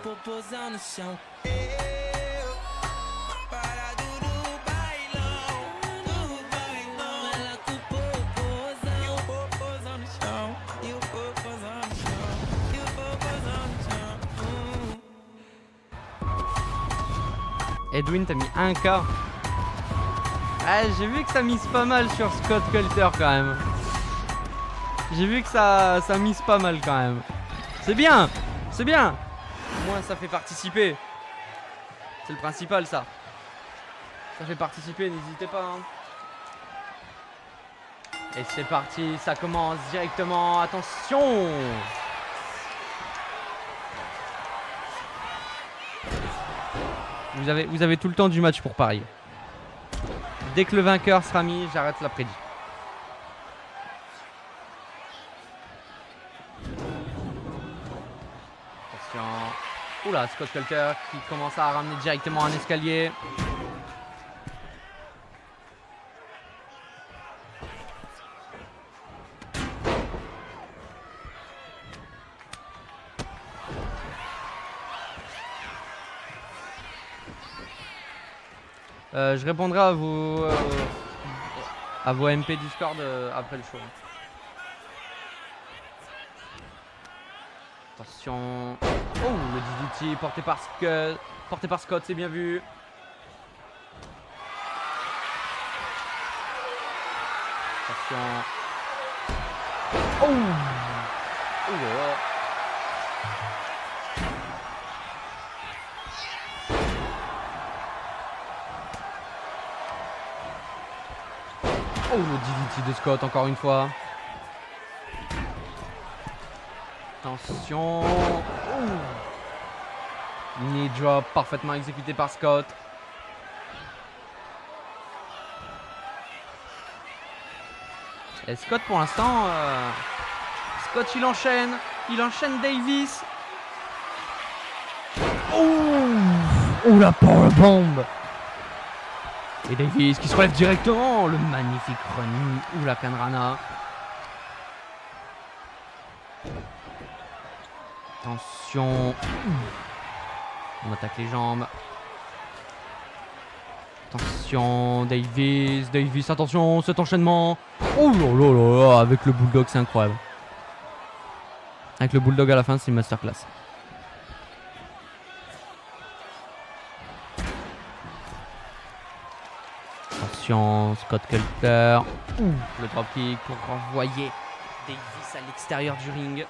popozão no chão. Parado no bailão, ela com o popozão. E o popozão no chão, e o popozão no chão, e o popozão no chão. Edwin, t'as mis 1K. Ah, j'ai vu que ça mise pas mal sur Scott Coulter quand même. J'ai vu que ça mise pas mal quand même. C'est bien, c'est bien. Au moins ça fait participer. C'est le principal ça. Ça fait participer, n'hésitez pas. Hein. Et c'est parti, ça commence directement. Attention. Vous avez tout le temps du match pour parier. Dès que le vainqueur sera mis, j'arrête la prédit. Attention. Oula, Scott Coulter qui commence à ramener directement un escalier. Je répondrai à vos MP Discord après le show. Attention. Oh, le DDT porté par Scott, c'est bien vu. Attention. Oh. Oh là là. Oh, le DDT de Scott encore une fois. Attention. Knee drop parfaitement exécuté par Scott. Et Scott pour l'instant, Scott il enchaîne Davis. Oh la powerbomb. Et Davis qui se relève directement. Le magnifique run. La Kanrana. Attention. On attaque les jambes. Attention. Davis. Attention. Cet enchaînement. Oh là là là. Avec le bulldog, c'est incroyable. Avec le bulldog à la fin, c'est une masterclass. Attention, Scott Coulter. Le dropkick pour renvoyer Davis à l'extérieur du ring.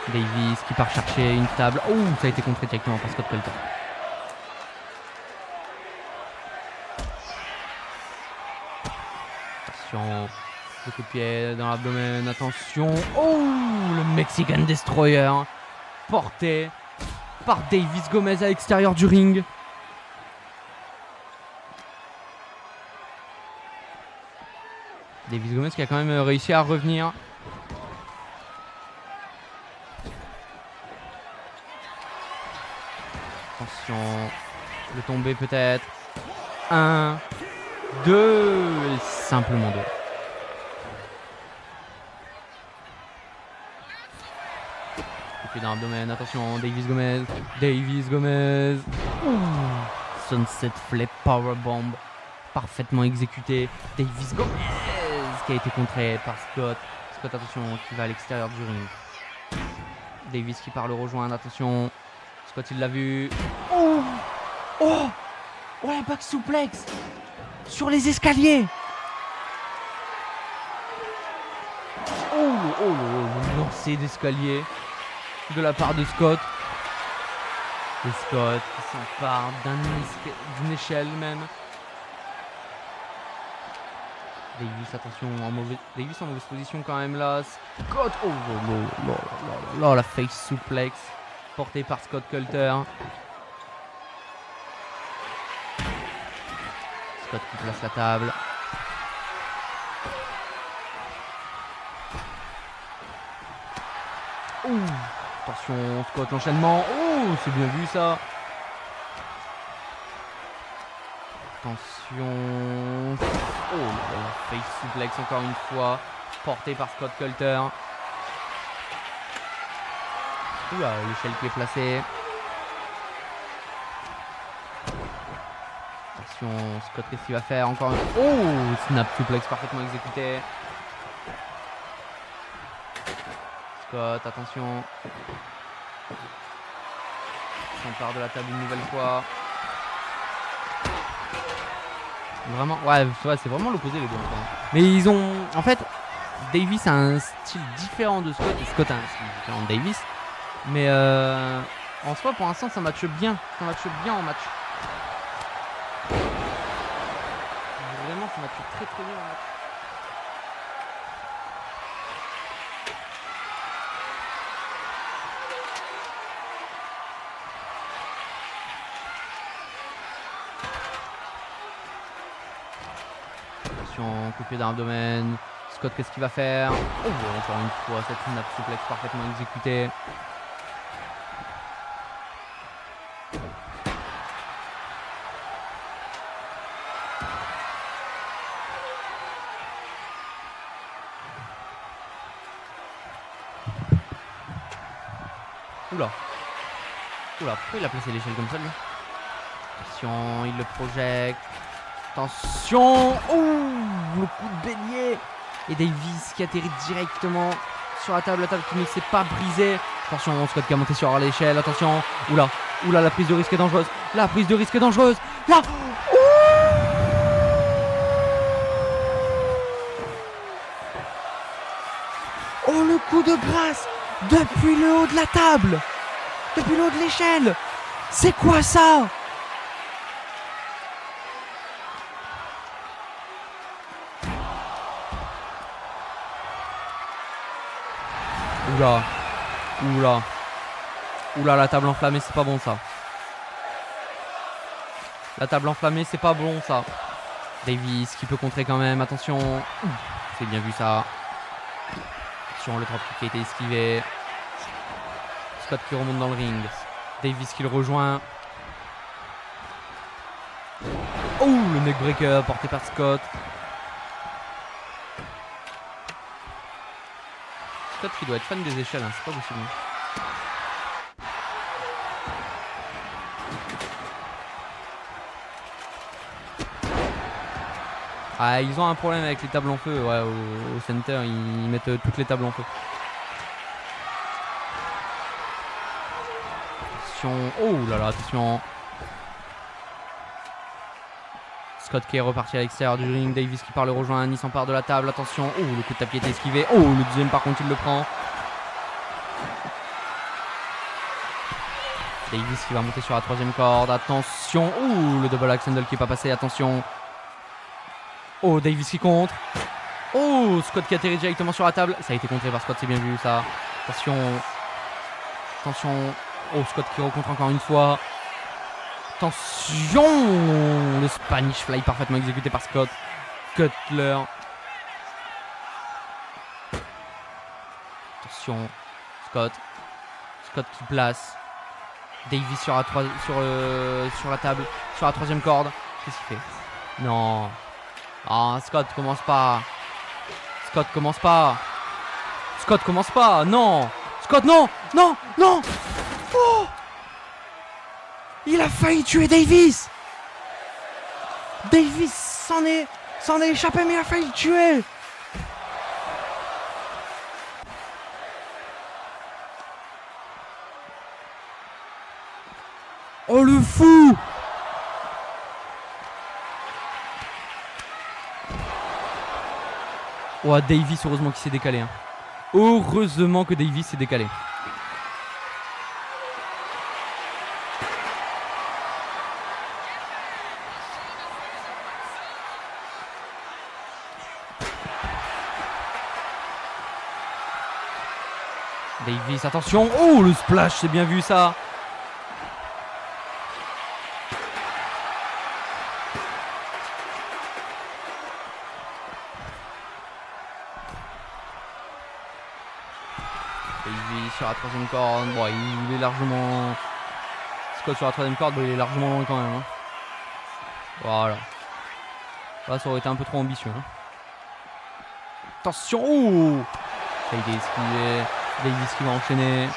Davis qui part chercher une table. Oh, ça a été contré directement par Scott Coulter. Attention. Le coup de pied dans l'abdomen, attention. Oh, le Mexican Destroyer porté par Davis Gomez à l'extérieur du ring. Davis Gomez qui a quand même réussi à revenir. Attention, le tomber peut-être. 1, 2, et simplement 2. Dans l'abdomen, attention, Davis Gomez. Sunset Flip Powerbomb parfaitement exécuté. Davis Gomez qui a été contré par Scott. Scott, attention, qui va à l'extérieur du ring. Davis qui part le rejoindre, attention. Scott, il l'a vu. Oh, la back suplex sur les escaliers. Le lancer d'escalier de la part de Scott. Et Scott qui s'empare d'une échelle même. Davis, attention, Davis en mauvaise position quand même là. Scott, la face suplex portée par Scott Coulter. Scott qui place la table. Attention, Scott, l'enchaînement. C'est bien vu ça. Attention. La face suplex encore une fois. Porté par Scott Coulter. L'échelle qui est placée. Attention, Scott, qu'est-ce qu'il va faire encore un... snap suplex parfaitement exécuté. Scott, attention. S'empare de la table une nouvelle fois. Vraiment, c'est vraiment l'opposé les deux. Mais ils ont, en fait, Davis a un style différent de Scott et Scott a un style différent de Davis. Mais en soi, pour l'instant, ça matche bien. Ça matche bien en match. Vraiment c'est un match très très bien. Attention, coup de pied dans l'abdomen. Scott, qu'est-ce qu'il va faire? Oh, encore une fois, cette snap suplex parfaitement exécutée. Oula. Oula, pourquoi il a placé l'échelle comme ça, lui? Attention, il le projette. Attention. Oh, le coup de bélier. Et Davis qui atterrit directement sur la table qui ne s'est pas brisée. Attention, Scott qui a monté sur l'échelle. Attention. Oula. Oula, la prise de risque est dangereuse. La prise de risque est dangereuse. Là. Oh, le coup de grâce depuis le haut de la table. Depuis le haut de l'échelle. C'est quoi ça? Oula. Oula. Oula, la table enflammée, c'est pas bon ça. La table enflammée, c'est pas bon ça. Davis qui peut contrer quand même. Attention. C'est bien vu ça. Attention, le drop qui a été esquivé. Scott qui remonte dans le ring. Davis qui le rejoint. Oh, le neckbreaker porté par Scott. Scott qui doit être fan des échelles, hein, c'est pas possible. Ah, ils ont un problème avec les tables en feu, ouais, au center, ils mettent toutes les tables en feu. Attention, oh là là, attention. Scott qui est reparti à l'extérieur du ring, Davis qui part le rejoindre, il s'empare de la table, attention, oh le coup de tapis est esquivé, oh le deuxième par contre il le prend. Davis qui va monter sur la troisième corde, attention, oh le double axe handle qui n'est pas passé, attention. Oh Davis qui contre, oh Scott qui atterrit directement sur la table, ça a été contré par Scott, c'est bien vu ça. Attention, attention, oh Scott qui recontre encore une fois. Attention, le Spanish Fly parfaitement exécuté par Scott. Cutler. Attention, Scott. Scott qui place. Davis sur la table, sur la troisième corde. Qu'est-ce qu'il fait? Non. Ah, Scott commence pas. Scott commence pas. Scott commence pas. Non. Scott, non. Non. Non. Oh. Il a failli tuer Davis. Davis s'en est échappé, mais il a failli le tuer. Oh le fou. Oh Davis, heureusement qu'il s'est décalé. Hein. Heureusement que Davis s'est décalé. Davis, attention. Oh, le splash, c'est bien vu ça. Davis sur la troisième corde. Bon, il est largement... Scott sur la troisième corde, bon, il est largement loin quand même. Hein. Voilà. Là, ça aurait été un peu trop ambitieux. Hein. Attention. Oh, ça a été esquivé. Davis qui va enchaîner.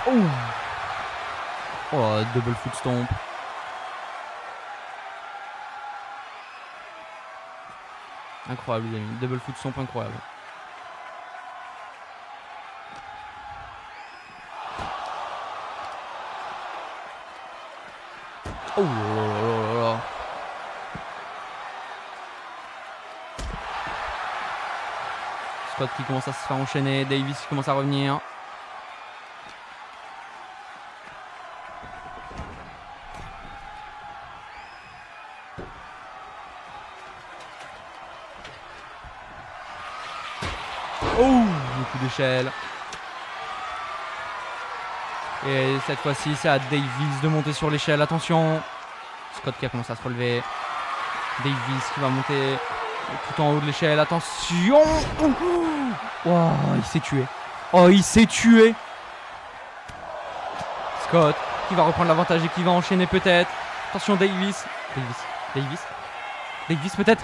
Oh, oh double foot stomp. Incroyable les amis, double foot stomp incroyable. Oh là là. Scott qui commence à se faire enchaîner, Davis qui commence à revenir. Oh, le coup d'échelle. Et cette fois-ci, c'est à Davis de monter sur l'échelle. Attention. Scott qui a commencé à se relever. Davis qui va monter tout en haut de l'échelle. Attention. Oh, il s'est tué. Oh, il s'est tué. Scott qui va reprendre l'avantage et qui va enchaîner peut-être. Attention, Davis. Davis peut-être.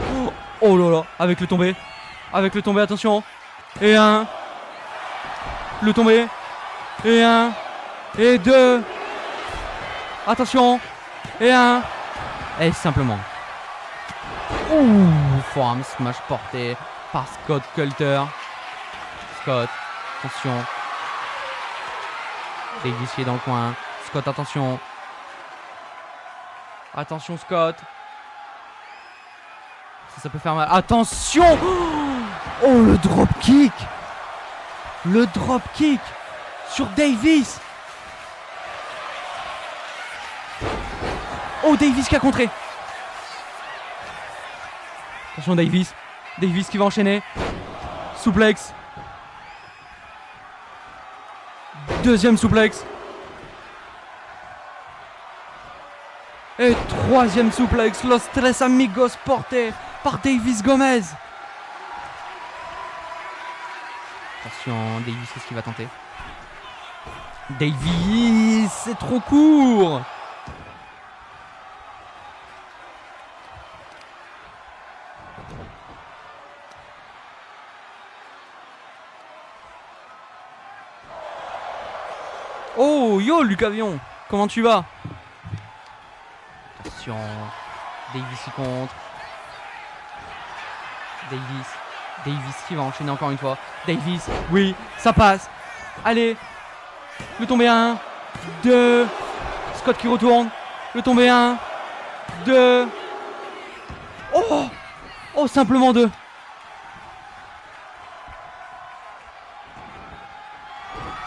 Oh là là, avec le tombé. Attention. Et un. Le tombé. Et un. Et deux. Attention. Et un. Et simplement. Ouh, forearm smash porté par Scott Coulter. Scott, attention. Davis qui est dans le coin. Scott, attention. Attention, Scott. Ça peut faire mal. Attention. Oh, le drop kick. Le drop kick sur Davis. Oh, Davis qui a contré. Attention, Davis. Davis qui va enchaîner. Souplex. Deuxième souplex. Et troisième souplex. Los Tres Amigos porté par Davis Gomez. Attention, Davis, qu'est-ce qu'il va tenter? Davis, c'est trop court. Oh, yo, Luc Avion, comment tu vas? Attention, Davis qui contre. Davis qui va enchaîner encore une fois. Davis, oui, ça passe. Allez, le tombé 1, 2. Scott qui retourne. Le tombé 1, 2. Oh, oh, simplement 2.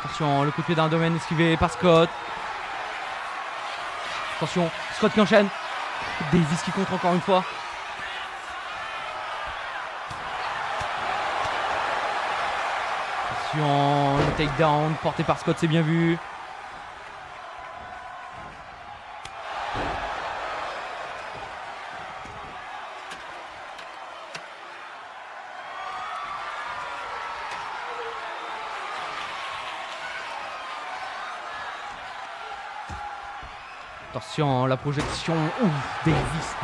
Attention, le coup de pied d'un domaine esquivé par Scott. Attention, Scott qui enchaîne. Davis qui contre encore une fois. Attention, le takedown porté par Scott, c'est bien vu. Attention, la projection. Ouh, Davis.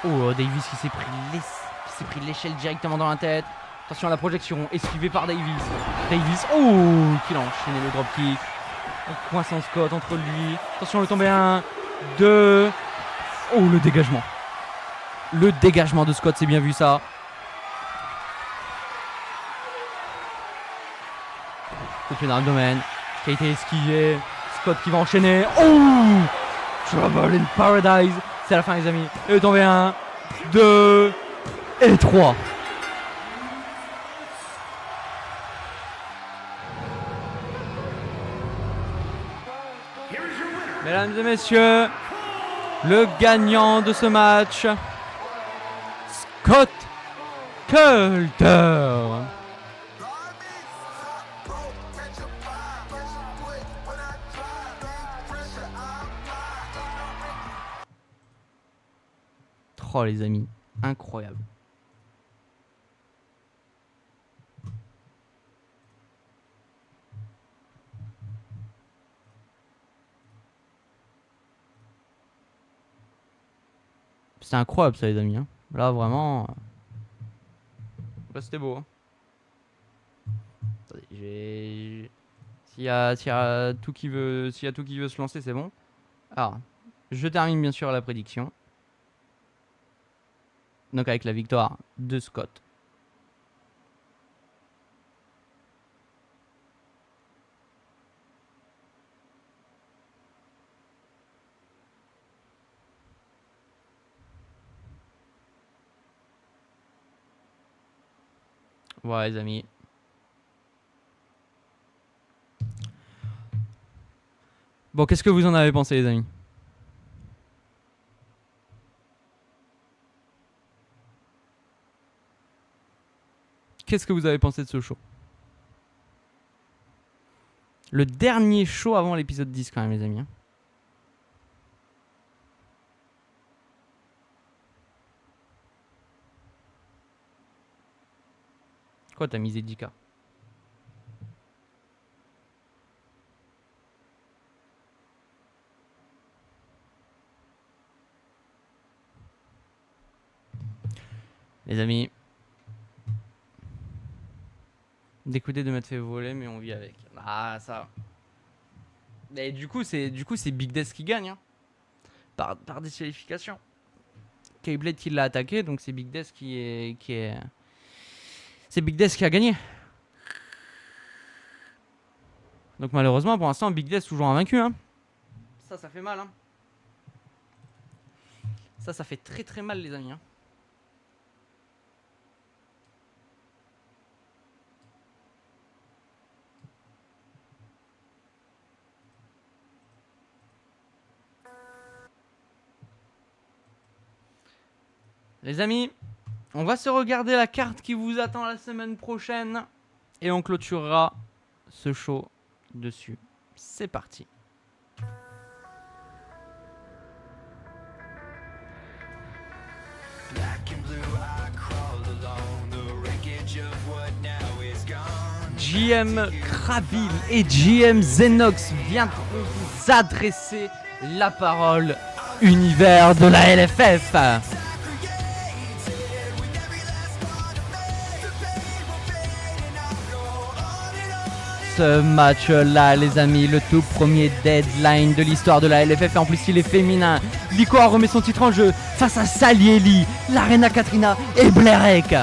Oh, Davis qui s'est pris l'échelle directement dans la tête. Attention à la projection, esquivé par Davis. Davis, oh, qu'il a enchaîné le dropkick. Coinçant Scott entre lui. Attention, le tombé 1, 2. Oh, le dégagement. Le dégagement de Scott, c'est bien vu ça. Coup de pied dans le domaine qui a été esquivé. Scott qui va enchaîner. Oh, Trouble in Paradise. C'est la fin, les amis. Et le tombé 1, 2 et 3. Mesdames et messieurs, le gagnant de ce match, Scott Coulter. Oh les amis, incroyable. C'est incroyable ça les amis, hein. Là vraiment... Là c'était beau, hein. Attendez, s'il y a tout qui veut se lancer, c'est bon. Alors, je termine bien sûr la prédiction. Donc avec la victoire de Scott. Voilà les amis. Bon, qu'est-ce que vous en avez pensé les amis? Qu'est-ce que vous avez pensé de ce show? Le dernier show avant l'épisode 10 quand même les amis. Quoi t'as misé 10K? Les amis, d'écouter de m'être fait voler, mais on vit avec. Ah ça. Et du coup c'est Big Death qui gagne, hein. Par disqualification. Keyblade qui l'a attaqué, donc c'est Big Death c'est Big Death qui a gagné. Donc malheureusement pour l'instant Big Death toujours invaincu, hein. Ça fait mal, hein. Ça fait très très mal les amis, hein. Les amis, on va se regarder la carte qui vous attend la semaine prochaine et on clôturera ce show dessus. C'est parti. GM Kravil et GM Xenox viendront vous adresser la parole. Univers de la LFF. Ce match-là, les amis, le tout premier deadline de l'histoire de la LFF, et en plus il est féminin. Liquor remet son titre en jeu face à Salieli, Larena Katrina et Blerek.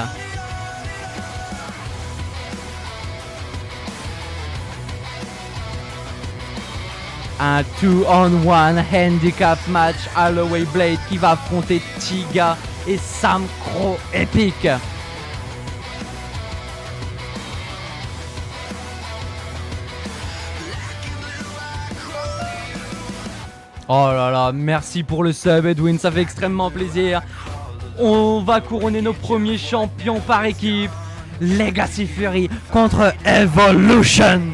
Un 2-on-1 handicap match Holloway Blade qui va affronter Tiga et Sam Crow Epic. Oh là là, merci pour le sub Edwin, ça fait extrêmement plaisir. On va couronner nos premiers champions par équipe. Legacy Fury contre Evolution.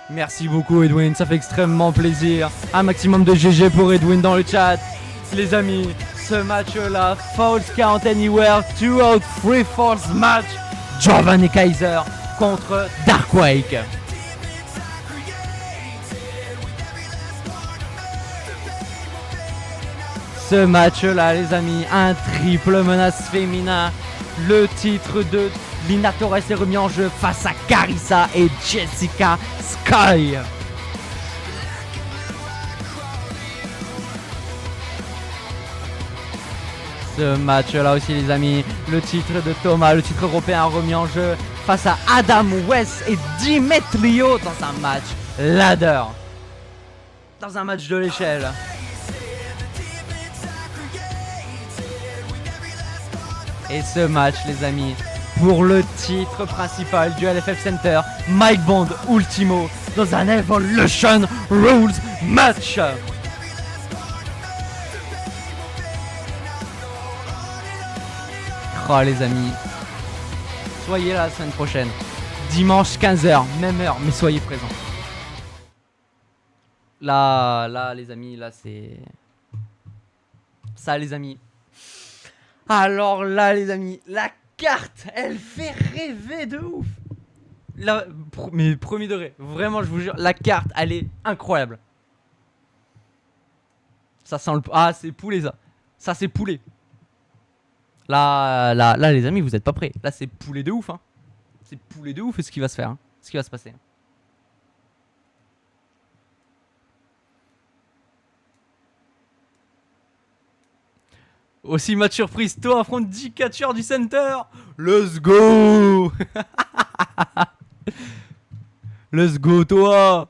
Merci beaucoup Edwin, ça fait extrêmement plaisir. Un maximum de GG pour Edwin dans le chat. Les amis, ce match là, False Count Anywhere, 2 out 3 false match. Giovanni Kaiser contre Darkwake. Ce match là les amis, un triple menace féminin. Le titre de Lina Torres est remis en jeu face à Carissa et Jessica Sky. Ce match là aussi les amis, le titre de Thomas, le titre européen remis en jeu face à Adam West et Dimetrio dans un match ladder. Dans un match de l'échelle. Et ce match les amis, pour le titre principal du LFF Center, Mike Bond Ultimo dans un Evolution Rules match. Oh les amis, soyez là la semaine prochaine, dimanche 15h, même heure, mais soyez présents. Là les amis, là c'est... Ça les amis. Alors là les amis, la carte, elle fait rêver de ouf. Là, mais premier degré, vraiment je vous jure, la carte, elle est incroyable. Ça sent le... Ah c'est poulet ça. Ça c'est poulet. Là les amis, vous êtes pas prêts. Là c'est poulet de ouf hein. C'est poulet de ouf ce qui va se faire hein. Ce qui va se passer. Aussi match surprise, toi affronte 10 catcheurs du center. Let's go. Let's go toi.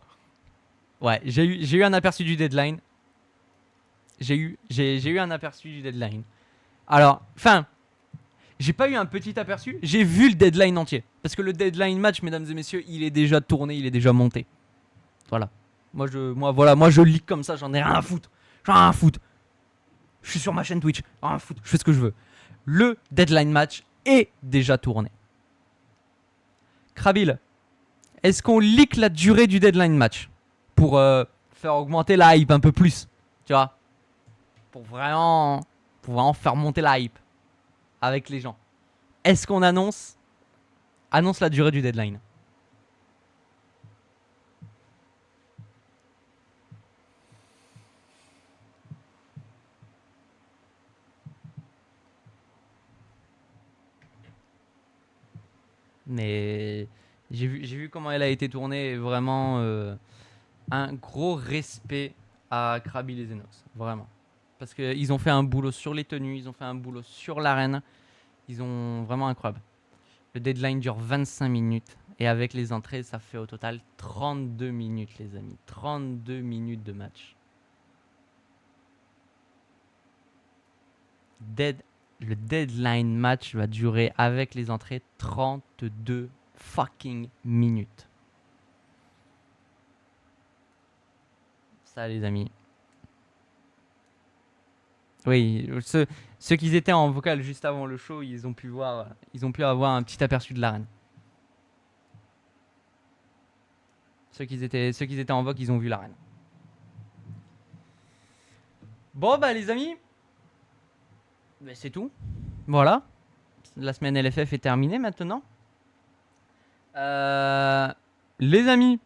Ouais, j'ai eu un aperçu du deadline. J'ai eu un aperçu du deadline. Alors, enfin, j'ai pas eu un petit aperçu, j'ai vu le deadline entier. Parce que le deadline match, mesdames et messieurs, il est déjà tourné, il est déjà monté. Voilà. Moi je lis comme ça, j'en ai rien à foutre. J'en ai rien à foutre. Je suis sur ma chaîne Twitch, rien à foutre, je fais ce que je veux. Le deadline match est déjà tourné. Krabil est-ce qu'on leak la durée du deadline match pour faire augmenter la hype un peu plus, tu vois, pour vraiment faire monter la hype avec les gens. Est-ce qu'on annonce la durée du deadline? Mais j'ai vu comment elle a été tournée et vraiment un gros respect à Krabi les Xenos, vraiment. Parce qu'ils ont fait un boulot sur les tenues, ils ont fait un boulot sur l'arène, ils ont vraiment incroyable. Le deadline dure 25 minutes et avec les entrées, ça fait au total 32 minutes, les amis. 32 minutes de match. Le deadline match va durer avec les entrées 32 fucking minutes. Ça, les amis. Oui, ceux qui étaient en vocal juste avant le show, ils ont pu avoir un petit aperçu de l'arène. Ceux qui étaient en vocal, ils ont vu l'arène. Bon bah les amis, mais c'est tout. Voilà. La semaine LFF est terminée maintenant. Les amis.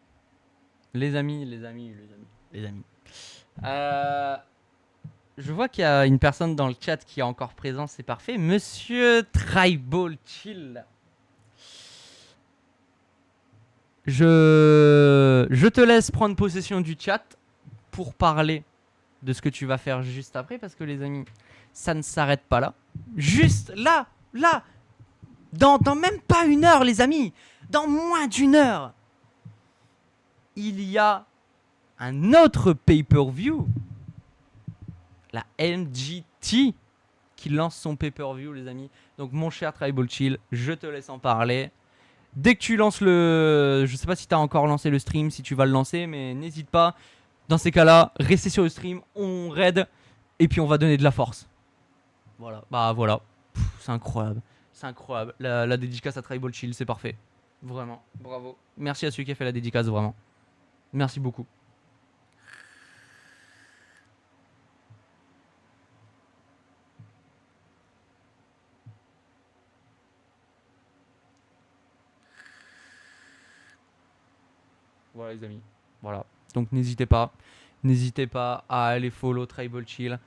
Je vois qu'il y a une personne dans le chat qui est encore présente, c'est parfait. Monsieur Tribal Chill. Je te laisse prendre possession du chat pour parler de ce que tu vas faire juste après, parce que les amis, ça ne s'arrête pas là. Juste là, dans même pas une heure, les amis, dans moins d'une heure, il y a un autre pay-per-view, la MGT, qui lance son pay-per-view, les amis. Donc mon cher Tribal Chill, je te laisse en parler. Dès que tu lances le... Je sais pas si tu as encore lancé le stream, si tu vas le lancer, mais n'hésite pas. Dans ces cas-là, restez sur le stream, on raid, et puis on va donner de la force. Voilà. Bah voilà. C'est incroyable. C'est incroyable. La dédicace à Tribal Chill, c'est parfait. Vraiment. Bravo. Merci à celui qui a fait la dédicace, vraiment. Merci beaucoup. Voilà les amis. Voilà. Donc n'hésitez pas à aller follow Tribal Chill.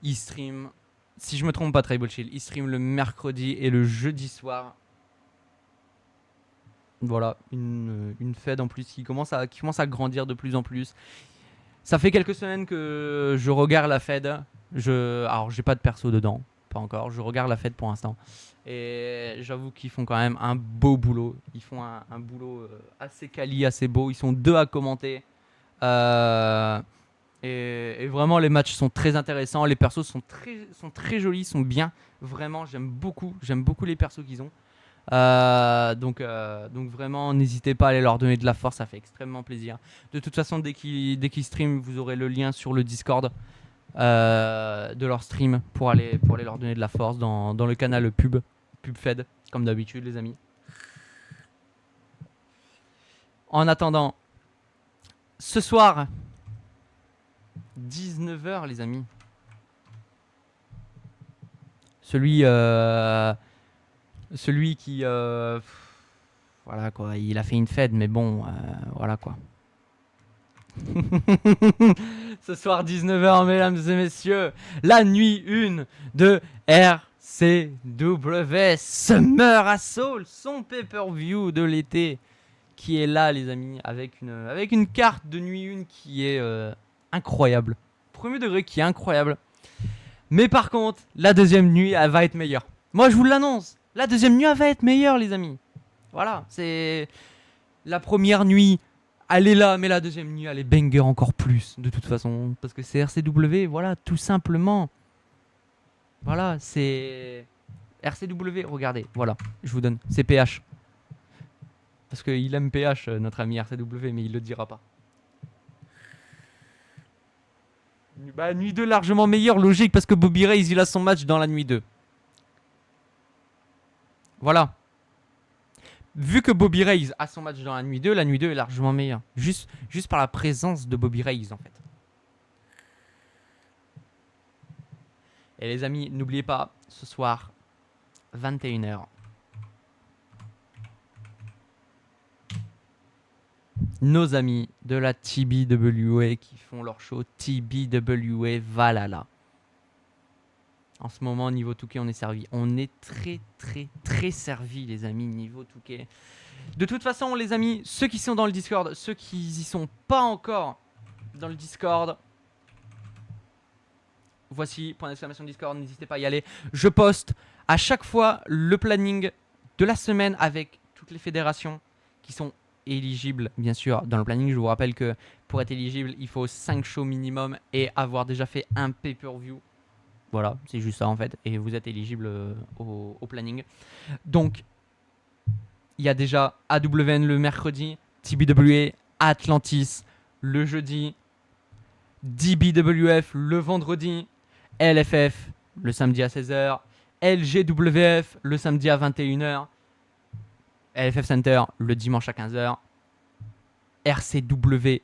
Il stream, si je me trompe pas, Tribal Chill, il stream le mercredi et le jeudi soir. Voilà, une fed en plus qui commence à grandir de plus en plus. Ça fait quelques semaines que je regarde la fed. Alors j'ai pas de perso dedans, pas encore. Je regarde la fed pour l'instant. Et j'avoue qu'ils font quand même un beau boulot. Ils font un boulot assez quali, assez beau. Ils sont 2 à commenter. Et vraiment les matchs sont très intéressants. Les persos sont très jolis, sont bien. Vraiment, j'aime beaucoup les persos qu'ils ont. Donc vraiment, n'hésitez pas à aller leur donner de la force, ça fait extrêmement plaisir. De toute façon, dès qu'ils streament, vous aurez le lien sur le Discord de leur stream pour aller leur donner de la force dans le canal PubFed, comme d'habitude, les amis. En attendant, ce soir, 19h, les amis. Celui qui voilà quoi, il a fait une fed, mais bon, voilà quoi. Ce soir 19h, mesdames et messieurs, la nuit 1 de RCW Summer Assault, son pay-per-view de l'été qui est là, les amis, avec une carte de nuit 1 qui est incroyable. Premier degré qui est incroyable. Mais par contre, la deuxième nuit, elle va être meilleure. Moi, je vous l'annonce. La deuxième nuit, elle va être meilleure, les amis. Voilà, c'est... La première nuit, elle est là, mais la deuxième nuit, elle est banger encore plus, de toute façon. Parce que c'est RCW, voilà, tout simplement. Voilà, c'est... RCW, regardez, voilà, je vous donne, c'est PH. Parce qu'il aime PH, notre ami RCW, mais il le dira pas. Bah, nuit 2 largement meilleure, logique, parce que Bobby Reyes, il a son match dans la nuit 2. Voilà. vu que Bobby Reyes a son match dans la nuit 2 est largement meilleure. Juste par la présence de Bobby Reyes en fait. Et les amis, n'oubliez pas, ce soir, 21h. Nos amis de la TBWA qui font leur show TBWA Valhalla. En ce moment, niveau Touquet, on est servi. On est très servi, les amis, niveau Touquet. De toute façon, les amis, ceux qui sont dans le Discord, ceux qui y sont pas encore dans le Discord, voici, point d'exclamation Discord, n'hésitez pas à y aller. Je poste à chaque fois le planning de la semaine avec toutes les fédérations qui sont éligibles, bien sûr, dans le planning. Je vous rappelle que pour être éligible, il faut 5 shows minimum et avoir déjà fait un pay-per-view. Voilà, c'est juste ça en fait. Et vous êtes éligible au planning. Donc, il y a déjà AWN le mercredi, TBWA, Atlantis le jeudi, DBWF le vendredi, LFF le samedi à 16h, LGWF le samedi à 21h, LFF Center le dimanche à 15h, RCW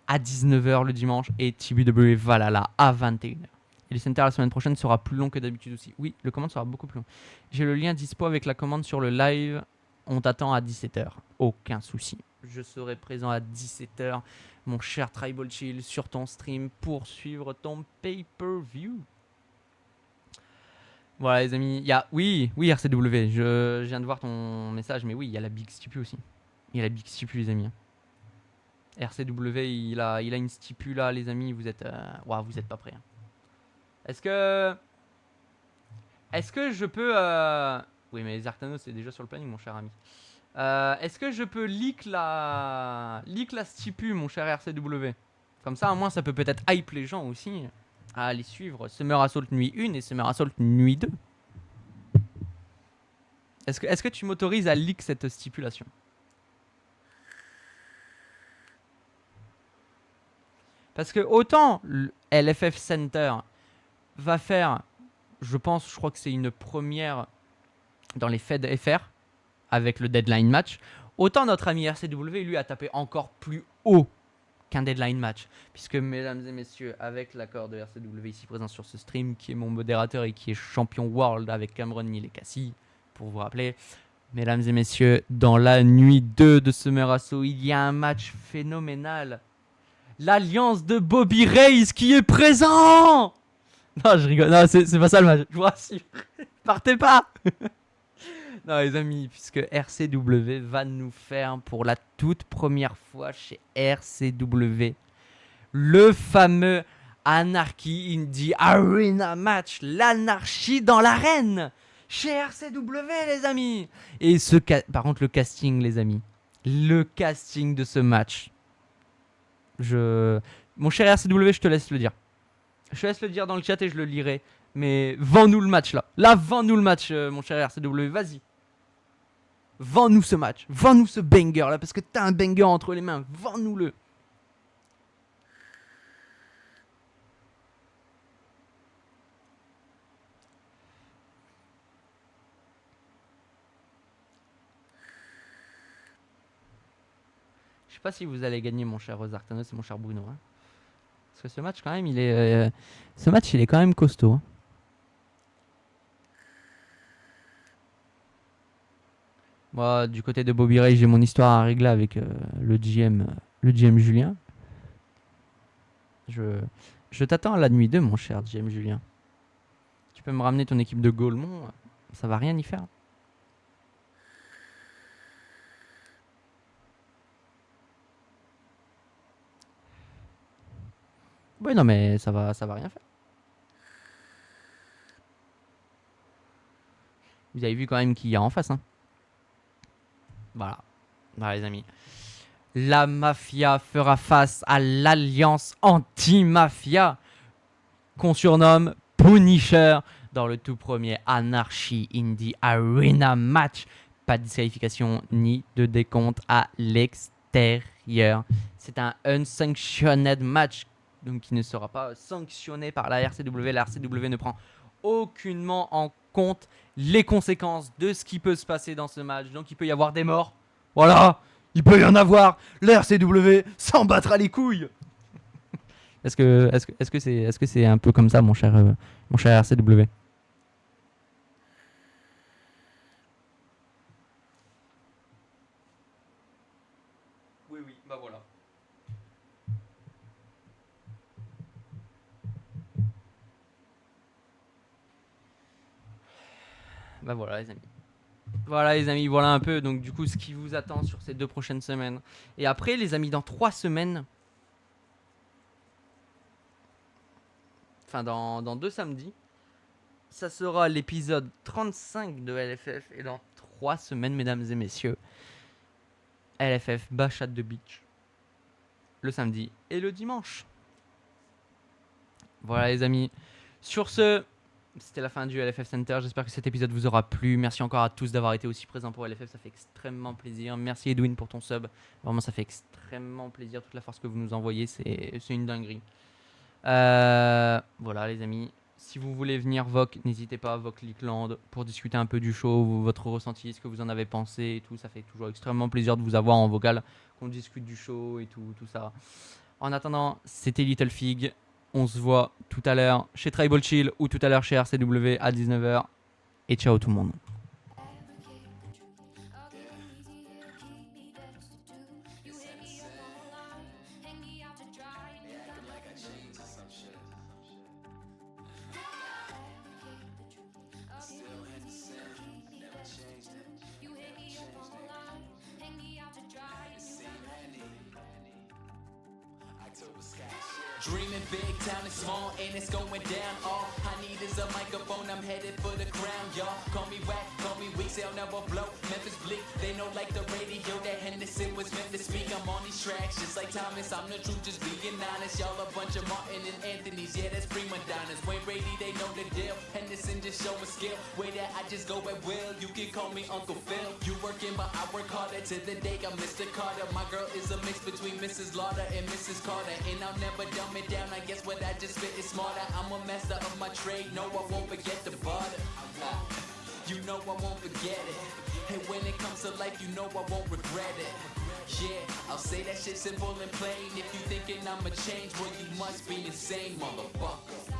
à 19h le dimanche et TBWA Valhalla à 21h. Et le Center la semaine prochaine sera plus long que d'habitude aussi. Oui, le commande sera beaucoup plus long. J'ai le lien dispo avec la commande sur le live. On t'attend à 17h. Aucun souci. Je serai présent à 17h, mon cher Tribal Chill, sur ton stream pour suivre ton pay-per-view. Voilà les amis. Il y a... Oui, RCW. Je viens de voir ton message, mais oui, il y a la Big Stipu aussi. Il y a la Big Stipu, les amis. RCW, il a une Stipu là, les amis. Vous êtes... vous êtes pas prêts. Est-ce que je peux... Oui, mais les Arctanos, c'est déjà sur le planning, mon cher ami. Est-ce que je peux leak la Stipu, mon cher RCW? Comme ça, au moins, ça peut peut-être hype les gens aussi à aller suivre Summer Assault nuit 1 et Summer Assault nuit 2. Est-ce que tu m'autorises à leak cette stipulation? Parce que autant LFF Center va faire, je crois que c'est une première dans les Fed FR avec le deadline match, autant notre ami RCW lui a tapé encore plus haut qu'un deadline match, puisque mesdames et messieurs, avec l'accord de RCW ici présent sur ce stream, qui est mon modérateur et qui est champion world avec Cameron Nilekasi, pour vous rappeler, mesdames et messieurs, dans la nuit 2 de Summer Assault, il y a un match phénoménal, l'alliance de Bobby Reyes qui est présent. Non, je rigole. Non, c'est pas ça le match. Je vous rassure. Partez pas. Non, les amis, puisque RCW va nous faire pour la toute première fois chez RCW le fameux Anarchy Indie Arena Match. L'anarchie dans l'arène chez RCW, les amis. Et par contre, le casting, les amis. Le casting de ce match. Mon cher RCW, je te laisse le dire. Je te laisse le dire dans le chat et je le lirai. Mais vends-nous le match là. Là, vends-nous le match, mon cher RCW. Vas-y. Vends-nous ce match. Vends-nous ce banger là. Parce que t'as un banger entre les mains. Vends-nous-le. Je sais pas si vous allez gagner, mon cher Zartanos et mon cher Bruno. Hein. Parce que ce match, quand même, il est quand même costaud. Hein. Moi, du côté de Bobby Ray, j'ai mon histoire à régler avec le GM Julien. Je t'attends à la nuit 2, mon cher GM Julien. Tu peux me ramener ton équipe de Gaulmont, ça va rien y faire. Oui, non, mais ça va rien faire. Vous avez vu quand même qui y a en face. Hein. Voilà, les amis. La mafia fera face à l'alliance anti-mafia qu'on surnomme Punisher dans le tout premier Anarchy Indie Arena Match. Pas de disqualification ni de décompte à l'extérieur. C'est un unsanctioned match, donc qui ne sera pas sanctionné par la RCW. La RCW ne prend aucunement en compte les conséquences de ce qui peut se passer dans ce match. Donc il peut y avoir des morts. Voilà, il peut y en avoir. L'RCW s'en battra les couilles. Est-ce que c'est un peu comme ça, mon cher RCW? Oui, bah voilà. Bah voilà les amis. Voilà les amis, voilà un peu donc du coup ce qui vous attend sur ces 2 prochaines semaines. Et après les amis, dans 3 semaines, enfin dans 2 samedis, ça sera l'épisode 35 de LFF. Et dans 3 semaines, mesdames et messieurs, LFF Bachat de Beach, le samedi et le dimanche. Voilà les amis, sur ce, c'était la fin du LFF Center. J'espère que cet épisode vous aura plu. Merci encore à tous d'avoir été aussi présents pour LFF. Ça fait extrêmement plaisir. Merci Edwin pour ton sub. Vraiment, ça fait extrêmement plaisir. Toute la force que vous nous envoyez, c'est une dinguerie. Voilà les amis. Si vous voulez venir VOC, n'hésitez pas, VOC Leakland, pour discuter un peu du show, votre ressenti, ce que vous en avez pensé et tout. Ça fait toujours extrêmement plaisir de vous avoir en vocal, qu'on discute du show et tout ça. En attendant, c'était Little Fig. On se voit tout à l'heure chez Tribal Chill ou tout à l'heure chez RCW à 19h. Et ciao tout le monde. Dreaming big, town is small and it's going down. All I need is a microphone, I'm headed for the crown, y'all. Call me whack, call me weak, they'll never blow. Memphis Bleak, they know like the radio that Henderson was meant to speak. I'm on these tracks just like Thomas, I'm the truth, just being honest. Y'all a bunch of Martin and Anthony's, yeah, that's prima donnas. Wayne Brady, they know the deal. Henderson just showing skill. Way that I just go at will, you can call me Uncle Phil. You working, but I work harder to the day I'm Mr. Carter. My girl is a mix between Mrs. Lauder and Mrs. Carter. And I'll never dumb it down, I guess what I just spit is smarter. I'm a master of my trade, no I won't forget the butter. You know I won't forget it. And when it comes to life, you know I won't regret it. Yeah, I'll say that shit simple and plain. If you thinking I'ma change, well you must be insane, motherfucker.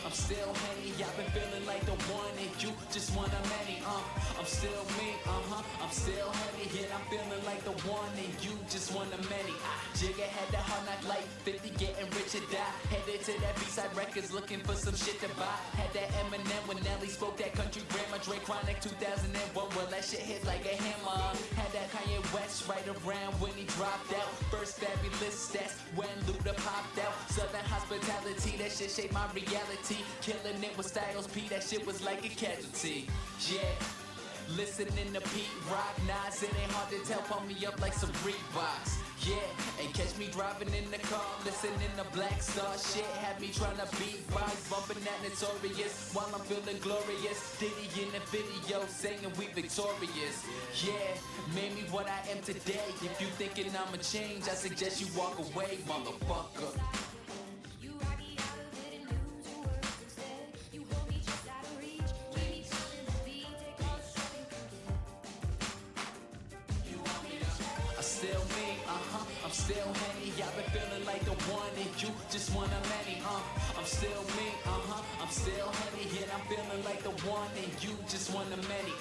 I'm still Henny, I've been feeling like the one and you just one of many, I'm still me, I'm still Henny, yeah, I'm feeling like the one and you just one of many. Jigga had that hard knock life, 50 getting rich or die. Headed to that B-side records looking for some shit to buy. Had that Eminem when Nelly spoke that country grammar. Drake Chronic 2001, well that shit hit like a hammer. Had that Kanye West right around when he dropped out. First fabulous stats when Luda popped out. Southern hospitality, that shit shaped my reality. Killing it with Styles P, that shit was like a casualty. Yeah, listening to Pete Rock, Nas, it ain't hard to tell, pump me up like some Reeboks. Yeah, and catch me driving in the car, listening to Black Star shit. Had me tryna beatbox, bumping that Notorious while I'm feeling glorious. Diddy in the video, saying we victorious. Yeah, made me what I am today. If you thinking I'ma change, I suggest you walk away, motherfucker. I'm still Henny, I've been feeling like the one and you just one of many, I'm still me, I'm still Henny, yeah, I'm feeling like the one and you just one of many,